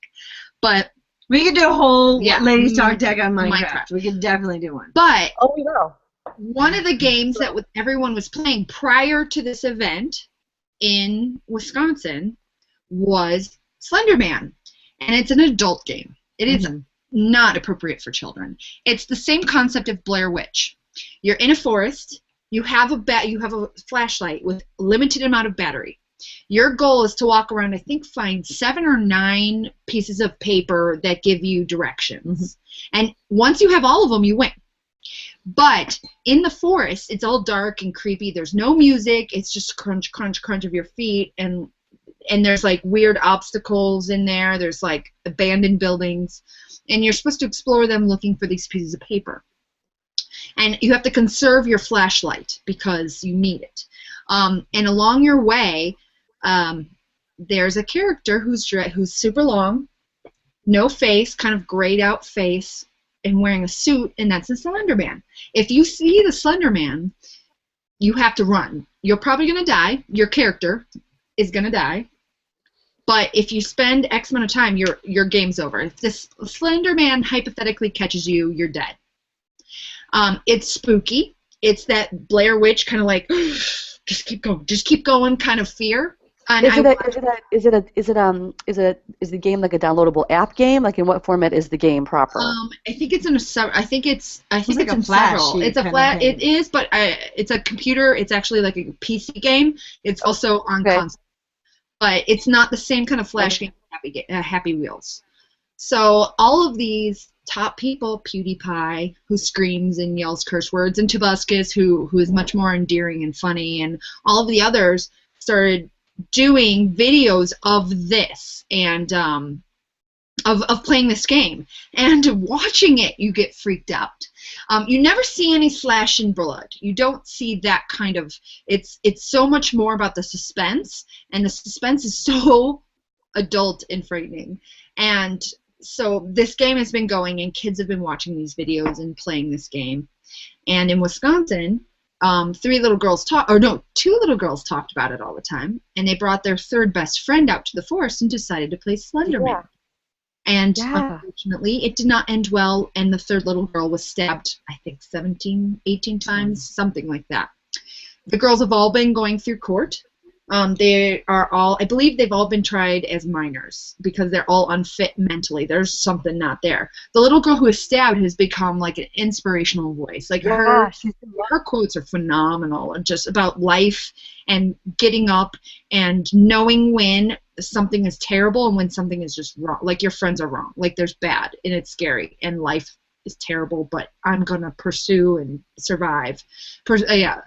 But we could do a whole ladies talk deck on Minecraft. We could definitely do one. But we will. One of the games that everyone was playing prior to this event in Wisconsin was Slender Man, and it's an adult game. It is not appropriate for children. It's the same concept of Blair Witch. You're in a forest. You have a flashlight with a limited amount of battery. Your goal is to walk around, I think, find 7 or 9 pieces of paper that give you directions. And once you have all of them, you win. But in the forest, it's all dark and creepy. There's no music. It's just crunch, crunch, crunch of your feet, and there's like weird obstacles in there. There's like abandoned buildings, and you're supposed to explore them looking for these pieces of paper. And you have to conserve your flashlight because you need it. And along your way, there's a character who's super long, no face, kind of grayed out face, and wearing a suit, and that's the Slender Man. If you see the Slender Man, you have to run. You're probably going to die. Your character is going to die. But if you spend X amount of time, your game's over. If this Slender Man hypothetically catches you, you're dead. It's spooky. It's that Blair Witch kind of like just keep going kind of fear. And is the game like a downloadable app game? Like in what format is the game proper? I think it's in it's like in several. It's a flat. It is, but it's a computer. It's actually like a PC game. It's also on console, but it's not the same kind of flash game as Happy Wheels. So all of these top people, PewDiePie, who screams and yells curse words, and Tobuscus, who is much more endearing and funny, and all of the others started doing videos of this, and of playing this game. And watching it, you get freaked out. You never see any slash and blood. You don't see that kind of. It's so much more about the suspense, and the suspense is so adult and frightening. And so this game has been going, and kids have been watching these videos and playing this game. And in Wisconsin, two little girls talked about it all the time, and they brought their third best friend out to the forest and decided to play Slender Man. And unfortunately, it did not end well, and the third little girl was stabbed, I think, 17, 18 times, something like that. The girls have all been going through court. They are all, I believe they've all been tried as minors because they're all unfit mentally. There's something not there. The little girl who was stabbed has become like an inspirational voice. Like her quotes are phenomenal, and just about life and getting up and knowing when something is terrible and when something is just wrong. Like your friends are wrong. Like there's bad and it's scary and life is terrible, but I'm gonna pursue and survive.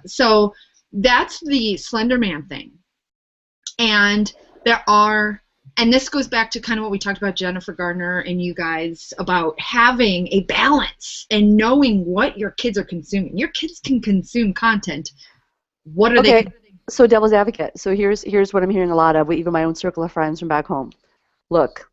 So that's the Slender Man thing. And and this goes back to kind of what we talked about, Jennifer Gardner and you guys, about having a balance and knowing what your kids are consuming. Your kids can consume content. What are they? So devil's advocate. So here's what I'm hearing a lot of, even my own circle of friends from back home. Look,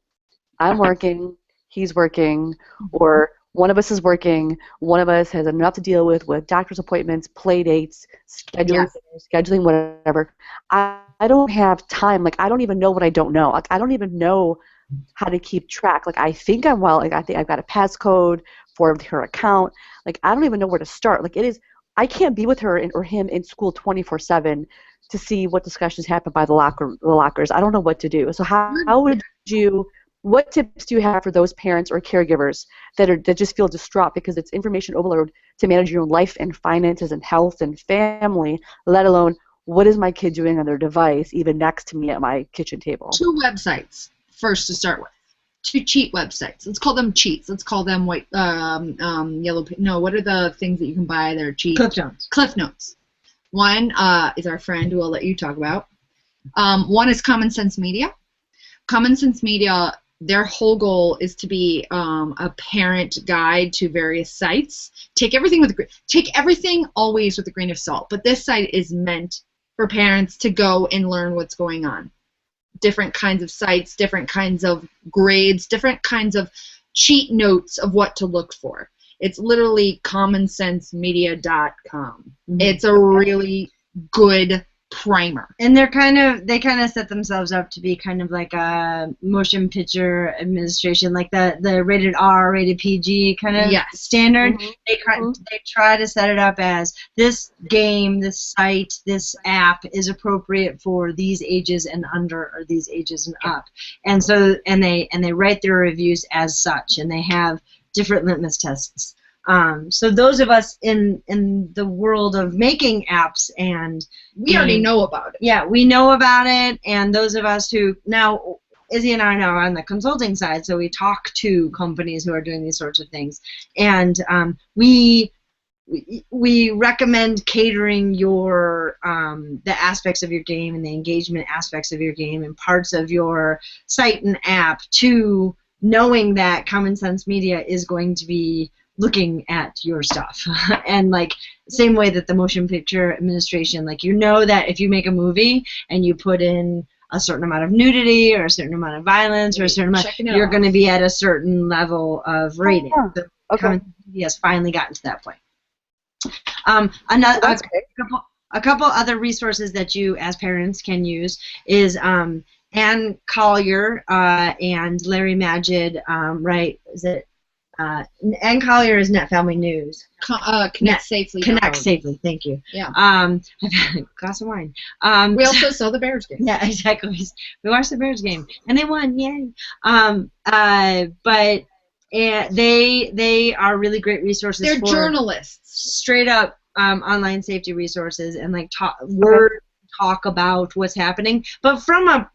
I'm working, he's working, or one of us is working, one of us has enough to deal with doctor's appointments, play dates, scheduling whatever. I don't have time. Like, I don't even know what I don't know. Like, I don't even know how to keep track. Like, I think I'm well. Like, I think I've got a passcode for her account. Like, I don't even know where to start. Like, I can't be with her or him in school 24/7 to see what discussions happen by the lockers. I don't know what to do. So what tips do you have for those parents or caregivers that just feel distraught because it's information overload to manage your own life and finances and health and family, let alone what is my kid doing on their device, even next to me at my kitchen table? 2 websites first to start with. 2 cheat websites. Let's call them cheats. Let's call them white, yellow. No, what are the things that you can buy that are cheap? Cliff Notes. One is our friend who I'll let you talk about. One is Common Sense Media. Common Sense Media, their whole goal is to be a parent guide to various sites. Take everything always with a grain of salt. But this site is meant for parents to go and learn what's going on. Different kinds of sites, different kinds of grades, different kinds of cheat notes of what to look for. It's literally commonsensemedia.com. Mm-hmm. It's a really good primer. And they kind of set themselves up to be kind of like a motion picture administration, like the rated R, rated PG kind of standard. Mm-hmm. They try to set it up as this game, this site, this app is appropriate for these ages and under, or these ages and up. And so they write their reviews as such, and they have different litmus tests. So those of us in the world of making apps we already know about it. Yeah, we know about it, and those of us who now, Izzy and I are now on the consulting side, so we talk to companies who are doing these sorts of things, and we recommend catering your the aspects of your game and the engagement aspects of your game and parts of your site and app to knowing that Common Sense Media is going to be looking at your stuff. And like same way that the motion picture administration, like you know that if you make a movie and you put in a certain amount of nudity or a certain amount of violence or a certain amount, you're going to be at a certain level of rating. So Common Sense Media has finally gotten to that point. A couple other resources that you as parents can use is Ann Collier and Larry Magid Ann Collier is Net Family News. Connect Safely. Connect Safely, thank you. Yeah. I've had a glass of wine. We also saw the Bears game. Yeah, exactly. We watched the Bears game, and they won, yay. But they are really great resources. They're journalists. Straight up online safety resources and like talk about what's happening, but from a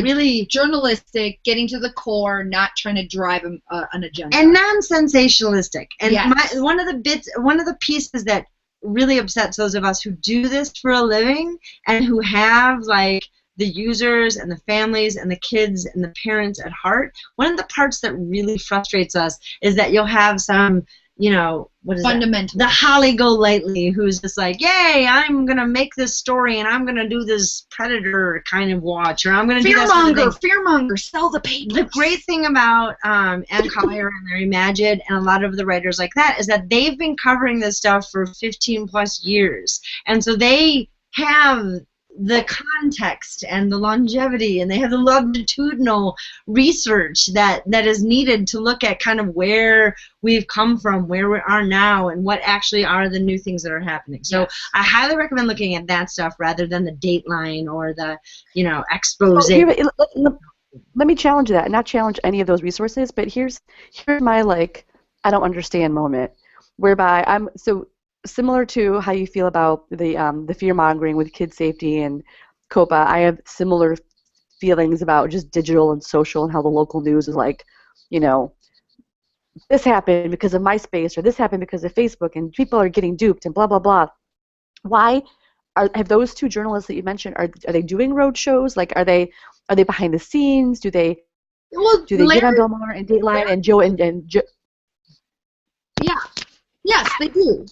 really journalistic, getting to the core, not trying to drive an agenda, and non-sensationalistic. And one of the pieces that really upsets those of us who do this for a living and who have like the users and the families and the kids and the parents at heart, one of the parts that really frustrates us is that you'll have some, you know, what is Fundamental. the Holly Golightly who's just like, yay, I'm going to make this story and I'm going to do this Predator kind of watch, or I'm going to do that sort of thing. Fearmonger, sell the paper. The great thing about Ann Collier and Larry Magid and a lot of the writers like that is that they've been covering this stuff for 15 plus years. And so they have the context and the longevity, and they have the longitudinal research that is needed to look at kind of where we've come from, where we are now, and what actually are the new things that are happening. So Yes. I highly recommend looking at that stuff rather than the Dateline or the, you know, expose. Let me challenge that. Not challenge any of those resources, but here's my, like, I don't understand moment, whereby I'm so similar to how you feel about the fear mongering with kid safety and COPA. I have similar feelings about just digital and social and how the local news is like, you know, this happened because of MySpace or this happened because of Facebook and people are getting duped and blah blah blah. Why have those two journalists that you mentioned, are they doing road shows? Like, are they behind the scenes? Do they get on Bill Maher and Dateline and Joe and Joe? Yeah. Yes, they do.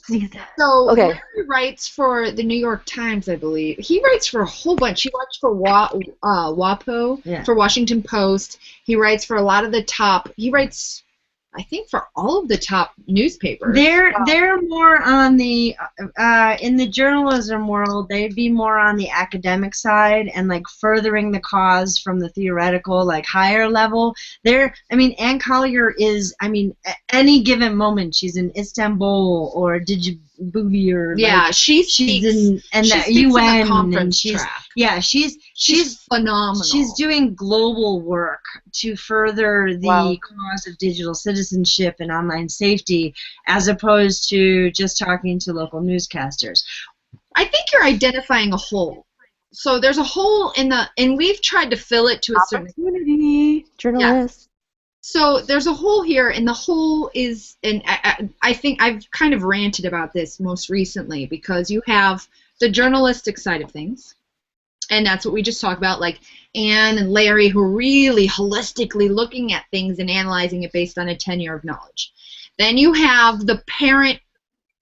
So Okay. Larry writes for the New York Times, I believe. He writes for a whole bunch. He writes for WAPO, Yeah. for Washington Post. He writes for a lot of the top. He writes, I think, for all of the top newspapers. They're more on the in the journalism world. They'd be more on the academic side and like furthering the cause from the theoretical, like higher level. Ann Collier is. At any given moment, she's in Istanbul or Djibouti or she's in the speaks UN on the and conference she's track. she's phenomenal. She's doing global work to further the cause of digital citizenship and online safety, as opposed to just talking to local newscasters. I think you're identifying a hole. So there's a hole and we've tried to fill it to a certain Opportunity, journalists. So there's a hole here, and the hole is, and I think I've kind of ranted about this most recently, because you have the journalistic side of things, and that's what we just talked about, like Ann and Larry, who are really holistically looking at things and analyzing it based on a tenure of knowledge. Then you have the parent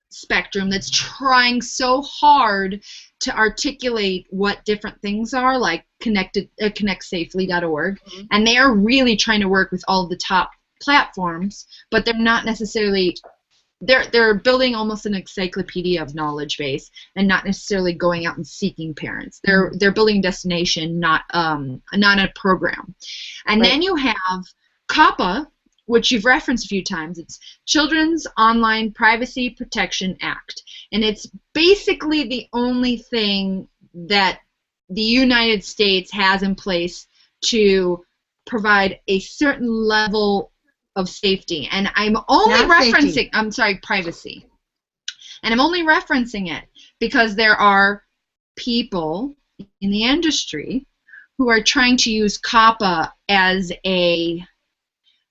spectrum that's trying so hard to articulate what different things are, like connectsafely.org, and they are really trying to work with all of the top platforms, but they're not necessarily, they're building almost an encyclopedia of knowledge base and not necessarily going out and seeking parents. They're building a destination, not a program. And then you have COPPA, which you've referenced a few times. It's Children's Online Privacy Protection Act. And it's basically the only thing that the United States has in place to provide a certain level of safety. And I'm only privacy. And I'm only referencing it because there are people in the industry who are trying to use COPPA as a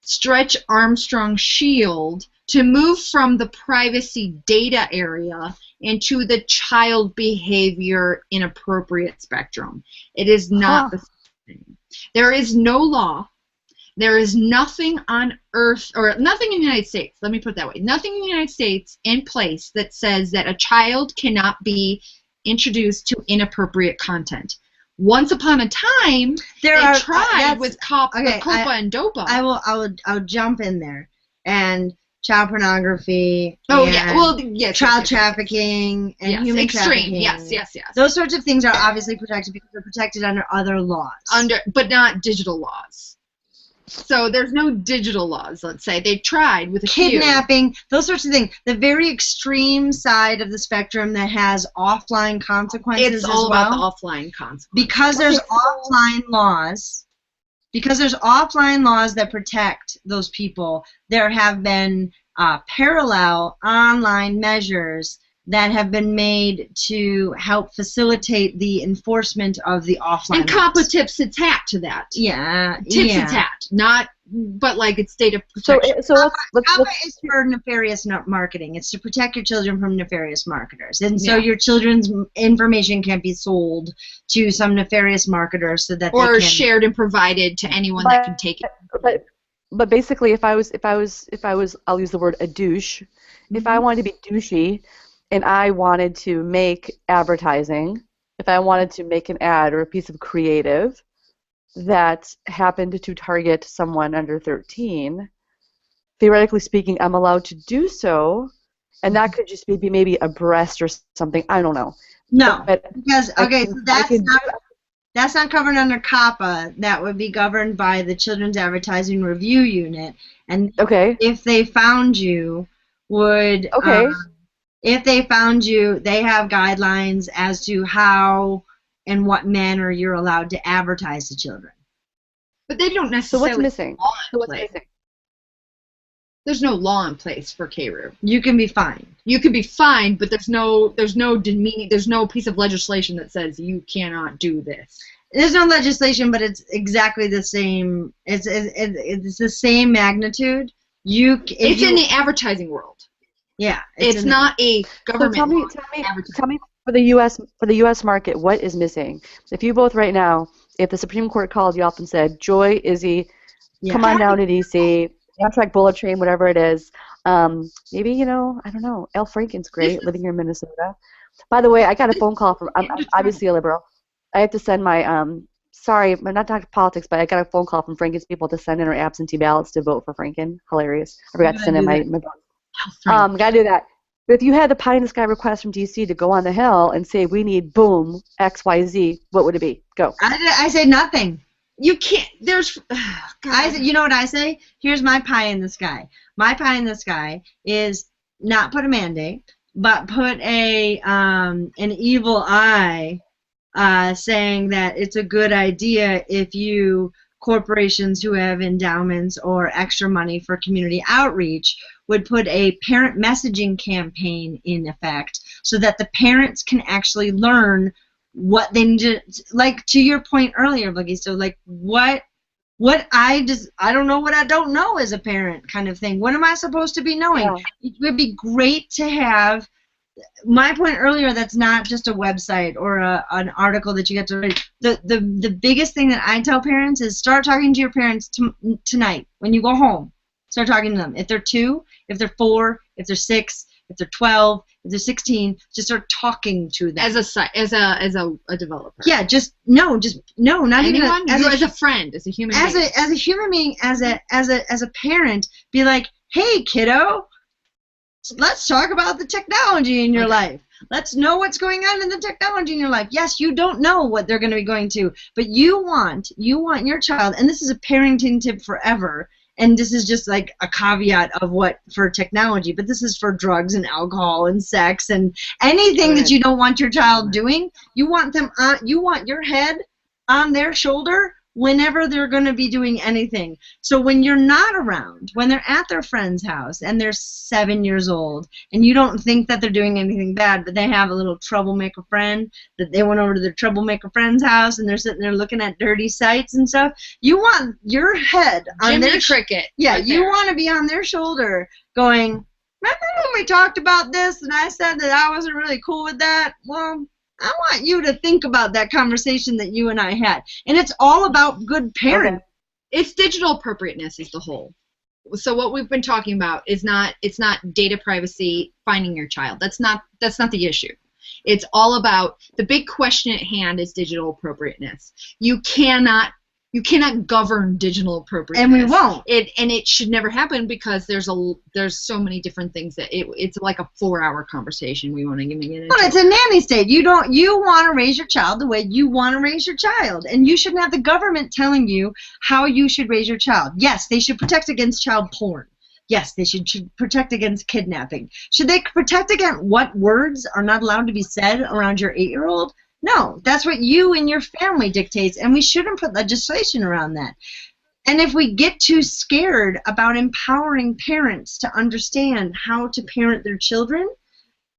Stretch Armstrong shield to move from the privacy data area into the child behavior inappropriate spectrum. It is not the same thing. There is no law. There is nothing on earth, or nothing in the United States, let me put it that way, nothing in the United States in place that says that a child cannot be introduced to inappropriate content. Once upon a time, they tried with COPPA and DOPA. I'll jump in there. And child pornography, child trafficking, and human trafficking. Yes. Those sorts of things are obviously protected because they're protected under other laws. But not digital laws. So there's no digital laws, let's say. They tried with kidnapping, those sorts of things. The very extreme side of the spectrum that has offline consequences it's all about the offline consequences. Because there's offline laws. Because there's offline laws that protect those people, there have been parallel online measures that have been made to help facilitate the enforcement of the offline. And COPPA tips its hat to that. Yeah, Tips its hat, not, but like it's data So protection. COPPA is for nefarious marketing. It's to protect your children from nefarious marketers, and so your children's information can't be sold to some nefarious marketer, so that or they can shared and provided to anyone that can take it. But basically, if I was, I'll use the word a douche. If I wanted to be douchey, and I wanted to make advertising, if I wanted to make an ad or a piece of creative that happened to target someone under 13, theoretically speaking, I'm allowed to do so, and that could just be maybe a breast or something. I don't know. No, But because so that's not covered under COPPA. That would be governed by the Children's Advertising Review Unit, and okay. if they found you, if they found you, they have guidelines as to how and what manner you're allowed to advertise to children. But they don't So necessarily. what's missing? There's no law in place for KRU. You can be fined. You could be fined, but there's no demeaning, there's no piece of legislation that says you cannot do this. There's no legislation, but it's exactly the same. It's the same magnitude. It's in the advertising world. Yeah, it's not a government. So tell me for the U.S. market, what is missing? If you both right now, if the Supreme Court called you up and said, Joy, Izzy, come on down to D.C., Amtrak Bullet Train, whatever it is, maybe, I don't know, Al Franken's great, living here in Minnesota. By the way, I got a phone call from, I'm obviously a liberal. I have to send my, sorry, I'm not talking politics, but I got a phone call from Franken's people to send in our absentee ballots to vote for Franken. Hilarious. I forgot to send in my vote. Gotta do that. But if you had the pie in the sky request from DC to go on the Hill and say we need boom XYZ, what would it be? Go. I say nothing. You can't. There's. You know what I say? Here's my pie in the sky. My pie in the sky is not put a mandate, but put an evil eye, saying that it's a good idea if you corporations who have endowments or extra money for community outreach would put a parent messaging campaign in effect so that the parents can actually learn what they need to, like to your point earlier, Boogie, so like what I don't know what I don't know as a parent kind of thing. What am I supposed to be knowing? Yeah. It would be great to have, my point earlier, that's not just a website or an article that you get to read. The biggest thing that I tell parents is start talking to your parents tonight when you go home. Start talking to them. If they're 2, if they're 4, if they're 6, if they're 12, if they're 16, just start talking to them. As a developer. Yeah, not anyone? even as a friend, as a human being. As a human being, as a parent, be like, hey kiddo, let's talk about the technology in your life. Let's know what's going on in the technology in your life. Yes, you don't know what they're going to be going to, but you want your child, and this is a parenting tip forever, and this is just like a caveat of what for technology, but this is for drugs and alcohol and sex and anything that you don't want your child doing. You want your head on their shoulder whenever they're going to be doing anything. So when you're not around, when they're at their friend's house and they're 7 years old and you don't think that they're doing anything bad, but they have a little troublemaker friend that they went over to their troublemaker friend's house and they're sitting there looking at dirty sites and stuff, you want your head on their cricket. Yeah, you want to be on their shoulder going, remember when we talked about this and I said that I wasn't really cool with that? Well, I want you to think about that conversation that you and I had. And it's all about good parenting. Okay. It's digital appropriateness is the whole. So what we've been talking about is it's not data privacy, finding your child. That's not the issue. It's all about the big question at hand is digital appropriateness. You cannot govern digital appropriateness, and we won't. It should never happen because there's so many different things that it's like a 4-hour conversation we want to get into. Well, it's a nanny state. You want to raise your child the way you want to raise your child, and you shouldn't have the government telling you how you should raise your child. Yes, they should protect against child porn. Yes, they should protect against kidnapping. Should they protect against what words are not allowed to be said around your 8-year-old? No, that's what you and your family dictates, and we shouldn't put legislation around that. And if we get too scared about empowering parents to understand how to parent their children,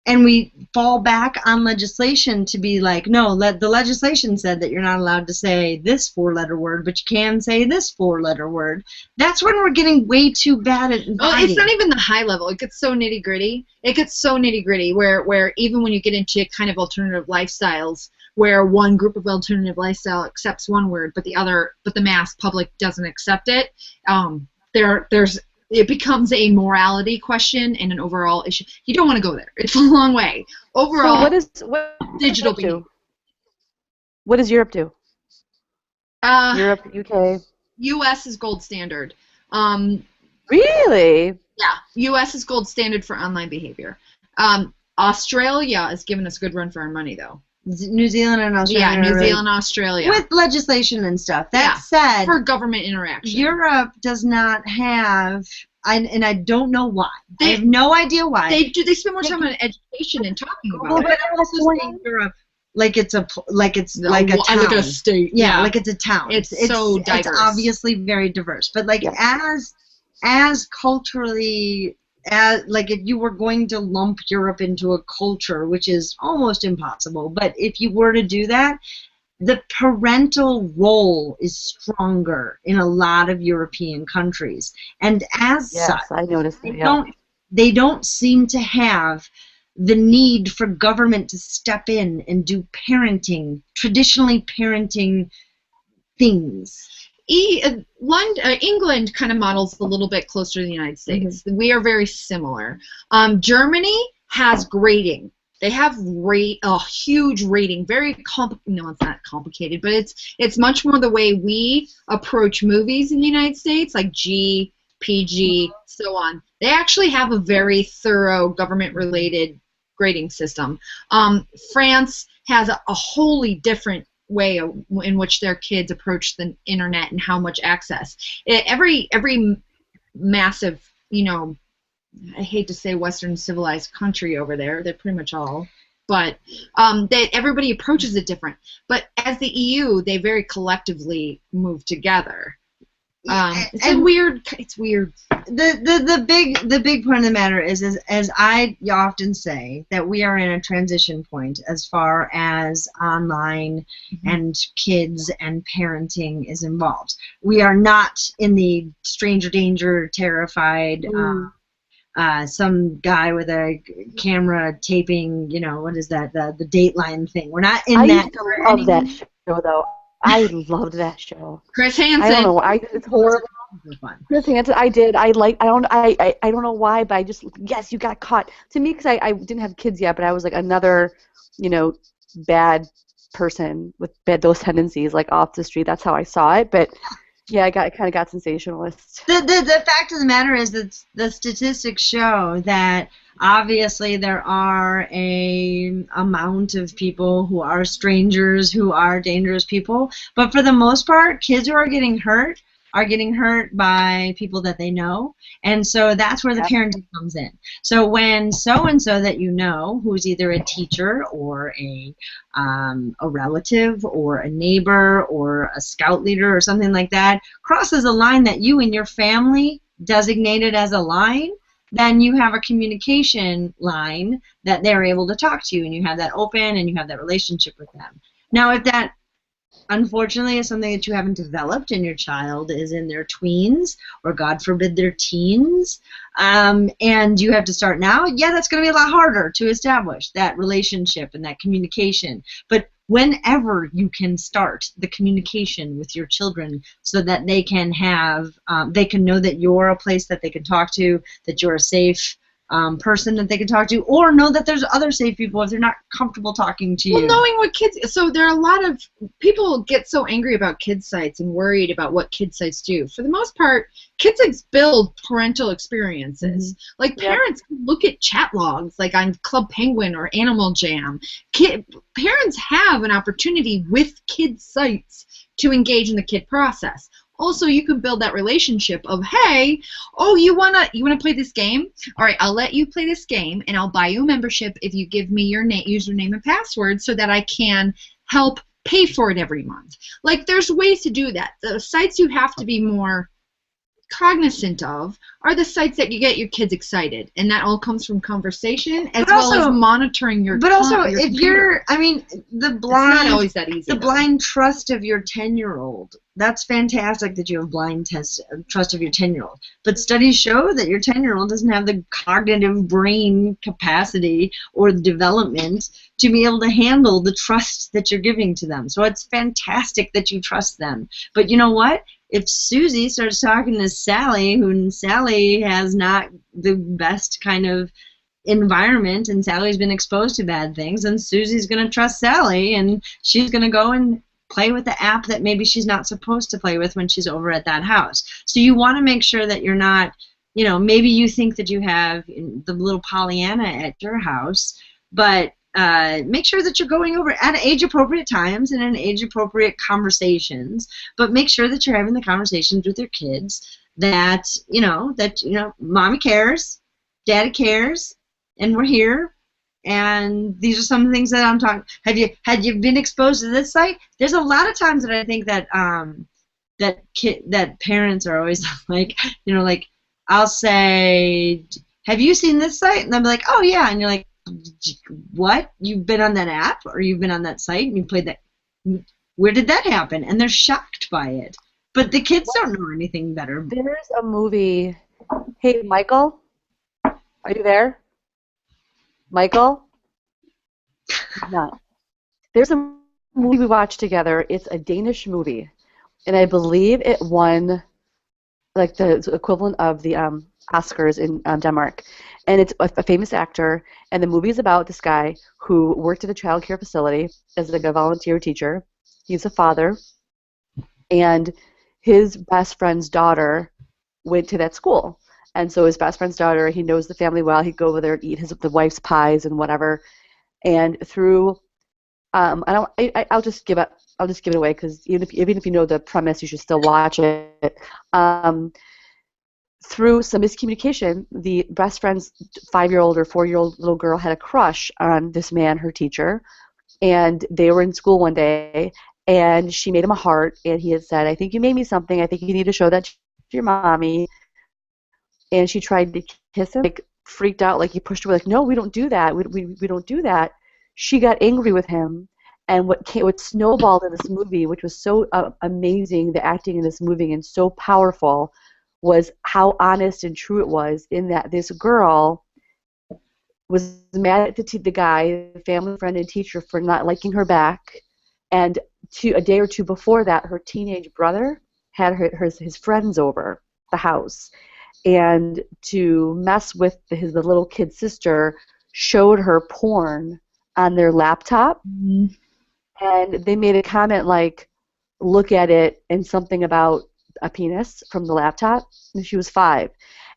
and we fall back on legislation to be like, no, the legislation said that you're not allowed to say this four-letter word, but you can say this four-letter word. That's when we're getting way too bad at Well, it's not even the high level. It gets so nitty-gritty. It gets so nitty-gritty where even when you get into kind of alternative lifestyles, where one group of alternative lifestyle accepts one word, but the mass public doesn't accept it, it becomes a morality question and an overall issue. You don't want to go there. It's a long way. Overall, so what digital is Europe do? What does Europe do? Europe, UK. U.S. is gold standard. Really? Yeah, U.S. is gold standard for online behavior. Australia has given us a good run for our money, though. New Zealand and Australia. Yeah, New Zealand, Australia. With legislation and stuff. That said, for government interaction. Europe does not have, and I don't know why. I have no idea why. They spend more time on education and talking about it. But I also think Europe, like it's a town. Like a state. Yeah, like it's a town. It's so diverse. It's obviously very diverse. But like as culturally, like if you were going to lump Europe into a culture, which is almost impossible, but if you were to do that, the parental role is stronger in a lot of European countries, and as such, I noticed they don't seem to have the need for government to step in and do traditionally parenting things. England kind of models a little bit closer to the United States. Mm-hmm. We are very similar. Germany has grading. They have a huge rating. Very no, it's not complicated, but it's much more the way we approach movies in the United States, like G, PG, so on. They actually have a very thorough government-related grading system. France has a wholly different way in which their kids approach the internet and how much access. Every massive, I hate to say Western civilized country over there, they're pretty much all, but everybody approaches it different. But as the EU, they very collectively move together. It's weird. The big point of the matter is as I often say, that we are in a transition point as far as online and kids and parenting is involved. We are not in the stranger danger, terrified, some guy with a camera taping, what is that, the Dateline thing. We're not in that. I love that show, though. I loved that show. Chris Hansen. I don't know why. It's horrible. Chris Hansen. I did. I don't know why, but yes, you got caught. To me, because I didn't have kids yet, but I was like another, bad person with those tendencies, like off the street. That's how I saw it. But yeah, I kind of got sensationalist. The fact of the matter is that the statistics show that obviously there are a amount of people who are strangers, who are dangerous people, but for the most part, kids who are getting hurt by people that they know, and so that's where the parenting comes in. So when so-and-so that who's either a teacher or a relative or a neighbor or a scout leader or something like that crosses a line that you and your family designated as a line, then you have a communication line that they're able to talk to you, and you have that open, and you have that relationship with them. Now, if that, unfortunately, is something that you haven't developed, and your child is in their tweens, or God forbid their teens, and you have to start now, that's going to be a lot harder to establish that relationship and that communication. But whenever you can start the communication with your children so that they can they can know that you're a place that they can talk to, that you're a safe person that they can talk to, or know that there's other safe people if they're not comfortable talking to you. Well, knowing what kids, so there are a lot of people get so angry about kids sites and worried about what kids sites do. For the most part, kids sites build parental experiences. Like parents can look at chat logs, like on Club Penguin or Animal Jam. Parents have an opportunity with kids sites to engage in the kid process. Also, you can build that relationship of, hey, you wanna play this game? All right, I'll let you play this game, and I'll buy you a membership if you give me your username and password so that I can help pay for it every month. Like, there's ways to do that. The sites, you have to be more cognizant of are the sites that you get your kids excited, and that all comes from conversation as But well also- as monitoring your. But also, your if computer. you're, I mean, the It's not blind, always that easy. the though. blind trust of your 10-year-old. That's fantastic that you have blind trust of your 10-year-old. But studies show that your 10-year-old doesn't have the cognitive brain capacity or the development to be able to handle the trust that you're giving to them. So it's fantastic that you trust them. But you know what? If Susie starts talking to Sally, who Sally has not the best kind of environment and Sally's been exposed to bad things, and Susie's going to trust Sally, and she's going to go and play with the app that maybe she's not supposed to play with when she's over at that house. So you want to make sure that you're not, maybe you think that you have the little Pollyanna at your house, but make sure that you're going over at age-appropriate times and in age-appropriate conversations, but make sure that you're having the conversations with your kids that, Mommy cares, Daddy cares, and we're here, and these are some of the things that I'm talking. Had you been exposed to this site? There's a lot of times that I think that that parents are always like, I'll say, have you seen this site? And they'll be like, oh yeah, and you're like, what? You've been on that app, or you've been on that site, and you played that? Where did that happen? And they're shocked by it. But the kids don't know anything better. There's a movie. Hey, Michael, are you there? Michael? No. There's a movie we watched together. It's a Danish movie, and I believe it won like the equivalent of the Oscars in Denmark. And it's a famous actor, and the movie is about this guy who worked at a child care facility as like a volunteer teacher. He's a father, and his best friend's daughter went to that school. And so his best friend's daughter, he knows the family well. He'd go over there and eat the wife's pies and whatever. And through, I'll just give it away because even if you know the premise, you should still watch it. Through some miscommunication, the best friend's 5-year-old or 4-year-old little girl had a crush on this man, her teacher, and they were in school one day, and she made him a heart, and he had said, I think you made me something. I think you need to show that to your mommy. And she tried to kiss him, like freaked out, like he pushed her away, like, no, we don't do that. We don't do that. She got angry with him, and what snowballed in this movie, which was so amazing, the acting in this movie, and so powerful, was how honest and true it was in that this girl was mad at the guy, the family friend and teacher, for not liking her back, and a day or two before that, her teenage brother had his friends over the house, and to mess with the little kid's sister, showed her porn on their laptop, and they made a comment like, look at it, and something about a penis from the laptop, and she was 5.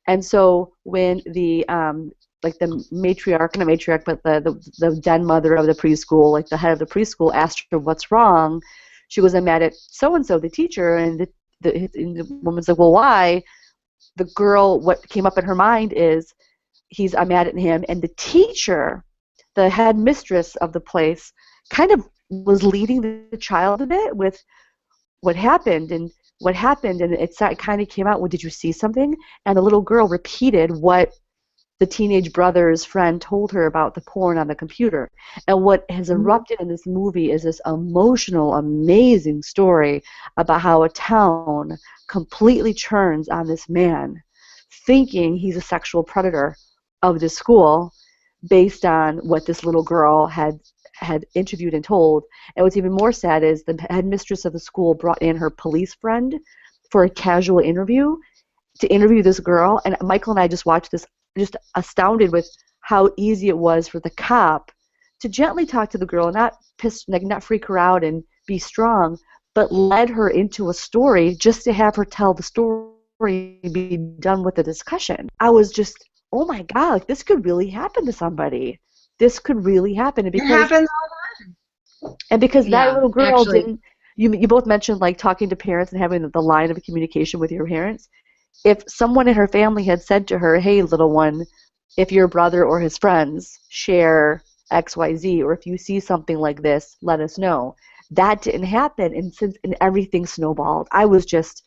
And so when the matriarch, not matriarch, but the den mother of the preschool, like the head of the preschool, asked her what's wrong, she was mad at so-and-so, the teacher, and the woman's like, well, why? The girl, what came up in her mind is, I'm mad at him, and the teacher, the head mistress of the place, kind of was leading the child a bit with what happened, and it kind of came out, well, did you see something? And the little girl repeated what the teenage brother's friend told her about the porn on the computer. And what has erupted in this movie is this emotional, amazing story about how a town completely turns on this man, thinking he's a sexual predator of the school based on what this little girl had interviewed and told. And what's even more sad is the headmistress of the school brought in her police friend for a casual interview to interview this girl. And Michael and I just watched this, just astounded with how easy it was for the cop to gently talk to the girl, not freak her out and be strong, but led her into a story just to have her tell the story and be done with the discussion. I was just, oh my God, like, this could really happen to somebody. This could really happen. And because, it happens all the time. And because that little girl actually, didn't, you both mentioned like talking to parents and having the line of communication with your parents. If someone in her family had said to her, hey, little one, if your brother or his friends share XYZ, or if you see something like this, let us know. That didn't happen, and everything snowballed. I was just,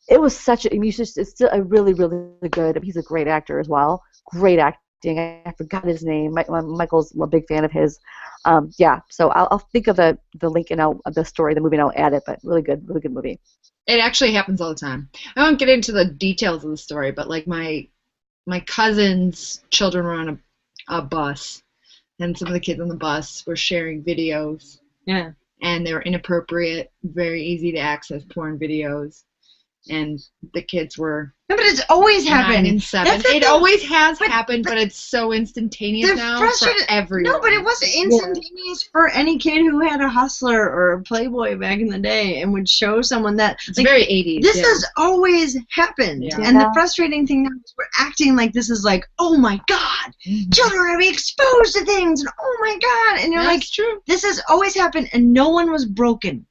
it was such a. I mean, it's still a really, really good. He's a great actor as well. Great acting. I forgot his name. Michael's a big fan of his. Yeah. So I'll think of the link and the story, the movie, and I'll add it. But really good movie. It actually happens all the time. I won't get into the details of the story, but like my cousin's children were on a bus, and some of the kids on the bus were sharing videos. Yeah. And they were inappropriate, very easy to access porn videos. And the kids were No, but it's always 9 happened. and 7. That's the It thing. always has But- happened, but it's so instantaneous They're now frustrated. for everyone. No, but it wasn't instantaneous for any kid who had a Hustler or a Playboy back in the day and would show someone that. It's like, very 80s. this yeah. has always happened. Yeah. And the Yeah. frustrating thing now is we're acting like this is like, oh my God, Mhm. children are going to be exposed to things, and oh my God. And you're like, That's true. this has always happened, and no one was broken.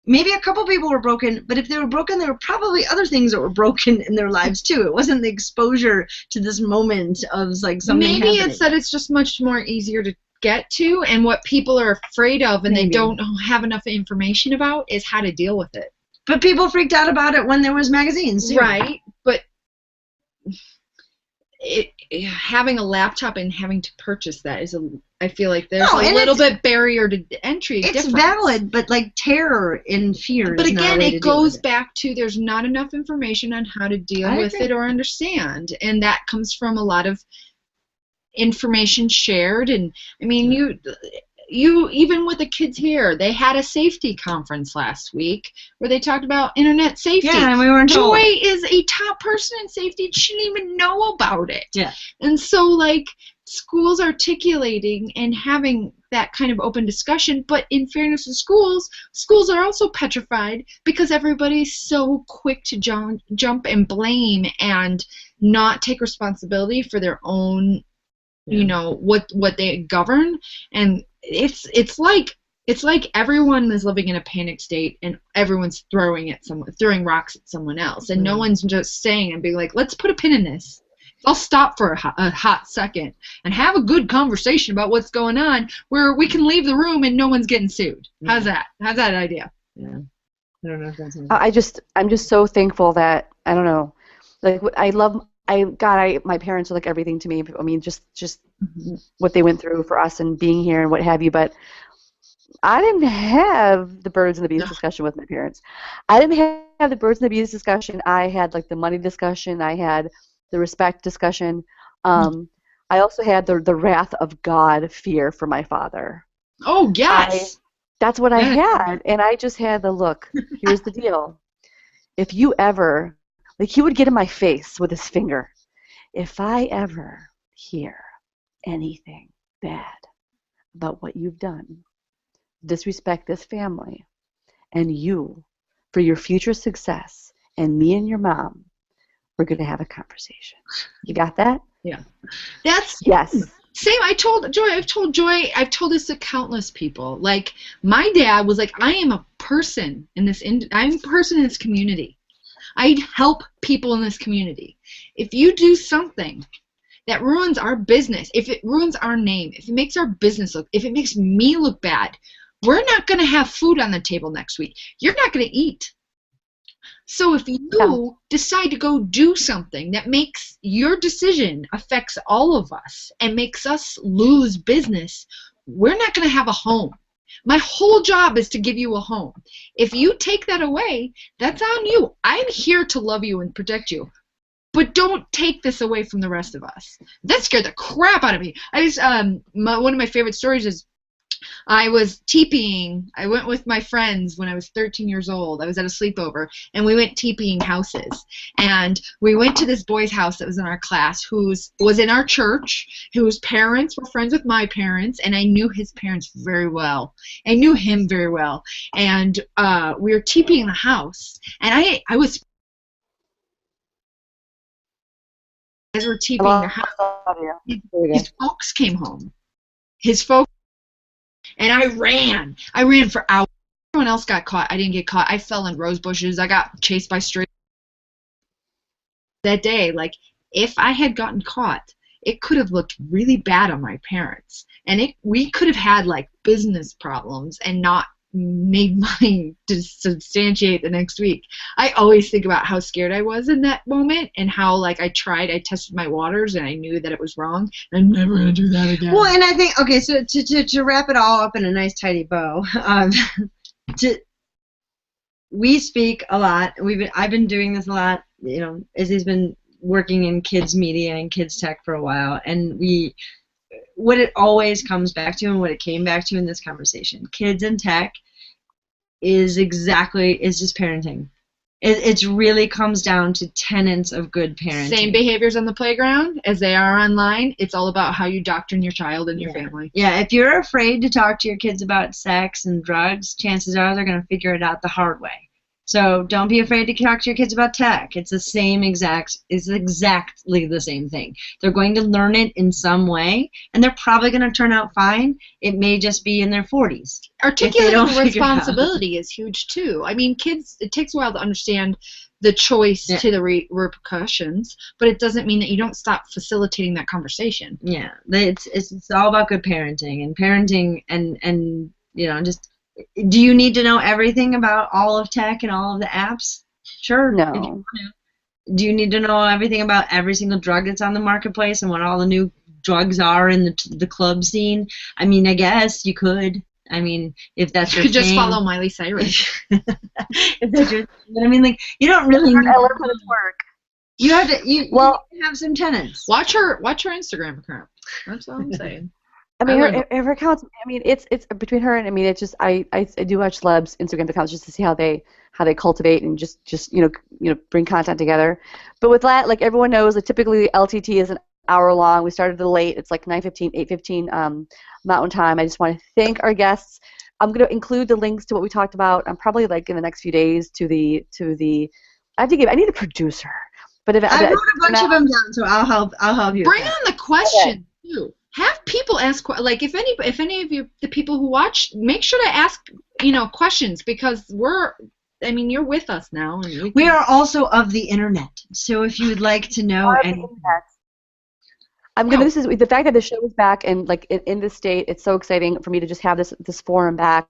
Maybe a couple people were broken, but if they were broken, there were probably other things that were broken in their lives too. It wasn't the exposure to this moment of like something Maybe happening. it's that it's just much more easier to get to, and what people are afraid of and they Maybe. don't have enough information about is how to deal with it. But people freaked out about it when there was magazines too. Right, but having a laptop and having to purchase that is I feel like there's No, a and little it's- bit barrier to entry. It's difference. valid, but like terror and fear. But is not a again, way to it deal with goes it. back to there's not enough information on how to deal I with agree. it or understand, and that comes from a lot of information shared. And I mean, you even with the kids here, they had a safety conference last week where they talked about internet safety. Yeah, and we weren't told. Joy is a top person in safety. She didn't even know about it. Yeah. And so, like, schools articulating and having that kind of open discussion, but in fairness to schools are also petrified because everybody's so quick to jump and blame and not take responsibility for their own, you know, what they govern. And it's like everyone is living in a panic state and everyone's throwing rocks at someone else, and no one's just saying and being like, let's put a pin in this. I'll stop for a hot second and have a good conversation about what's going on where we can leave the room and no one's getting sued. How's that? How's that idea? Yeah. I don't know if that's I'm just so thankful that I don't know, like my parents are like everything to me. I mean, just what they went through for us and being here and what have you. But I didn't have the birds and the bees discussion with my parents. I didn't have the birds and the bees discussion. I had like the money discussion. I had the respect discussion. I also had the wrath of God fear for my father. Oh, yes. That's what I had. And I just had the look. Here's the deal. If you ever, like he would get in my face with his finger. If I ever hear anything bad about what you've done, disrespect this family, and you, for your future success, and me and your mom, we're going to have a conversation. You got that? Yeah. That's Yes. same. I've told this to countless people. Like, my dad was like, I am a person in this community. I help people in this community. If you do something that ruins our business, if it ruins our name, if it makes our business if it makes me look bad, we're not going to have food on the table next week. You're not going to eat. So if you decide to go do something that makes your decision affects all of us and makes us lose business, we're not going to have a home. My whole job is to give you a home. If you take that away, that's on you. I'm here to love you and protect you. But don't take this away from the rest of us. That scared the crap out of me. One of my favorite stories is I was teepeeing. I went with my friends when I was 13 years old. I was at a sleepover, and we went teepeeing houses. And we went to this boy's house that was in our class, who was in our church, whose parents were friends with my parents, and I knew his parents very well. I knew him very well. And we were teepeeing the house, and I was as we're teepeeing the house, his folks came home. And I ran. I ran for hours. Everyone else got caught. I didn't get caught. I fell in rose bushes. I got chased by stray. That day, like, if I had gotten caught, it could have looked really bad on my parents. And we could have had, like, business problems and not made money to substantiate the next week. I always think about how scared I was in that moment and how like I tested my waters and I knew that it was wrong. I'm never gonna do that again. Well, and I think, okay, so to wrap it all up in a nice tidy bow, we speak a lot. I've been doing this a lot. You know, Izzy's been working in kids media and kids tech for a while, and what it always comes back to, and what it came back to in this conversation, kids and tech is just parenting. It really comes down to tenets of good parenting. Same behaviors on the playground as they are online. It's all about how you doctrine your child and your family. Yeah, if you're afraid to talk to your kids about sex and drugs, chances are they're going to figure it out the hard way. So don't be afraid to talk to your kids about tech. It's exactly the same thing. They're going to learn it in some way, and they're probably going to turn out fine. It may just be in their 40s. Articulating the responsibility is huge too. I mean, kids, it takes a while to understand the choice to the repercussions, but it doesn't mean that you don't stop facilitating that conversation. Yeah, it's all about good parenting and you know, just. Do you need to know everything about all of tech and all of the apps? Sure. No. If you want to. Do you need to know everything about every single drug that's on the marketplace and what all the new drugs are in the club scene? I mean, I guess you could. I mean, if that's your thing. You could just follow Miley Cyrus. If that's your thing. But I mean, like, you don't really need I learned how to twerk. You have to. You have some tenants. Watch her Instagram account. That's all I'm saying. I mean, her accounts. I mean, it's between her and I mean, it's just I do watch Leb's Instagram accounts just to see how they cultivate and just bring content together. But with that, like everyone knows, like typically LTT is an hour long. We started a little late. It's like 9:15, 8:15 Mountain Time. I just want to thank our guests. I'm going to include the links to what we talked about. I'm probably like in the next few days to the. I need a producer. But if I wrote a bunch of them down, so I'll help you. Bring on the question too. Have people ask, like, if any of you, the people who watch, make sure to ask, questions, because you're with us now. And we are also of the internet, so if you would like to know anything. This is the fact that the show is back and like in this state. It's so exciting for me to just have this forum back,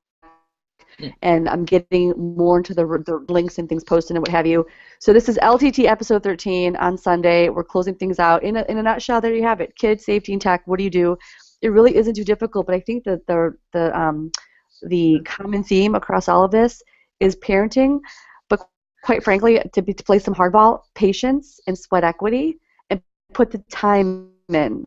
and I'm getting more into the links and things posted and what have you. So this is LTT episode 13 on Sunday. We're closing things out. In a nutshell, there you have it. Kids, safety, and tech. What do you do? It really isn't too difficult, but I think that the common theme across all of this is parenting, but quite frankly, to play some hardball, patience and sweat equity, and put the time in.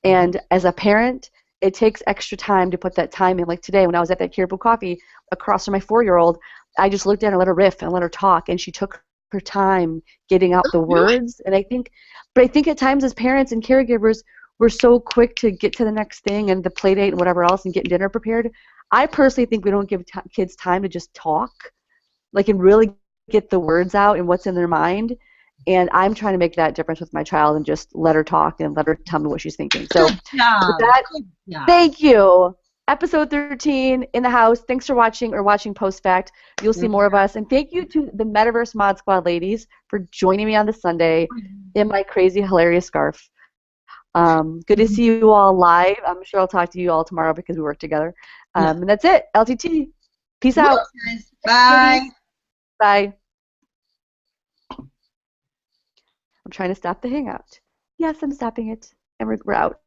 And as a parent, it takes extra time to put that time in. Like today, when I was at that Caribou Coffee across from my 4-year-old, I just looked at her and let her riff and let her talk, and she took her time getting out the words. And I think at times as parents and caregivers, we're so quick to get to the next thing and the play date and whatever else and get dinner prepared. I personally think we don't give kids time to just talk, like, and really get the words out and what's in their mind. And I'm trying to make that difference with my child and just let her talk and let her tell me what she's thinking. So with that, thank you. Episode 13 in the house. Thanks for watching or watching post-fact. You'll see more of us. And thank you to the Metaverse Mod Squad ladies for joining me on this Sunday in my crazy, hilarious scarf. Good to see you all live. I'm sure I'll talk to you all tomorrow because we work together. And that's it. LTT. Peace out. Bye. Bye. I'm trying to stop the hangout. Yes, I'm stopping it. And we're out.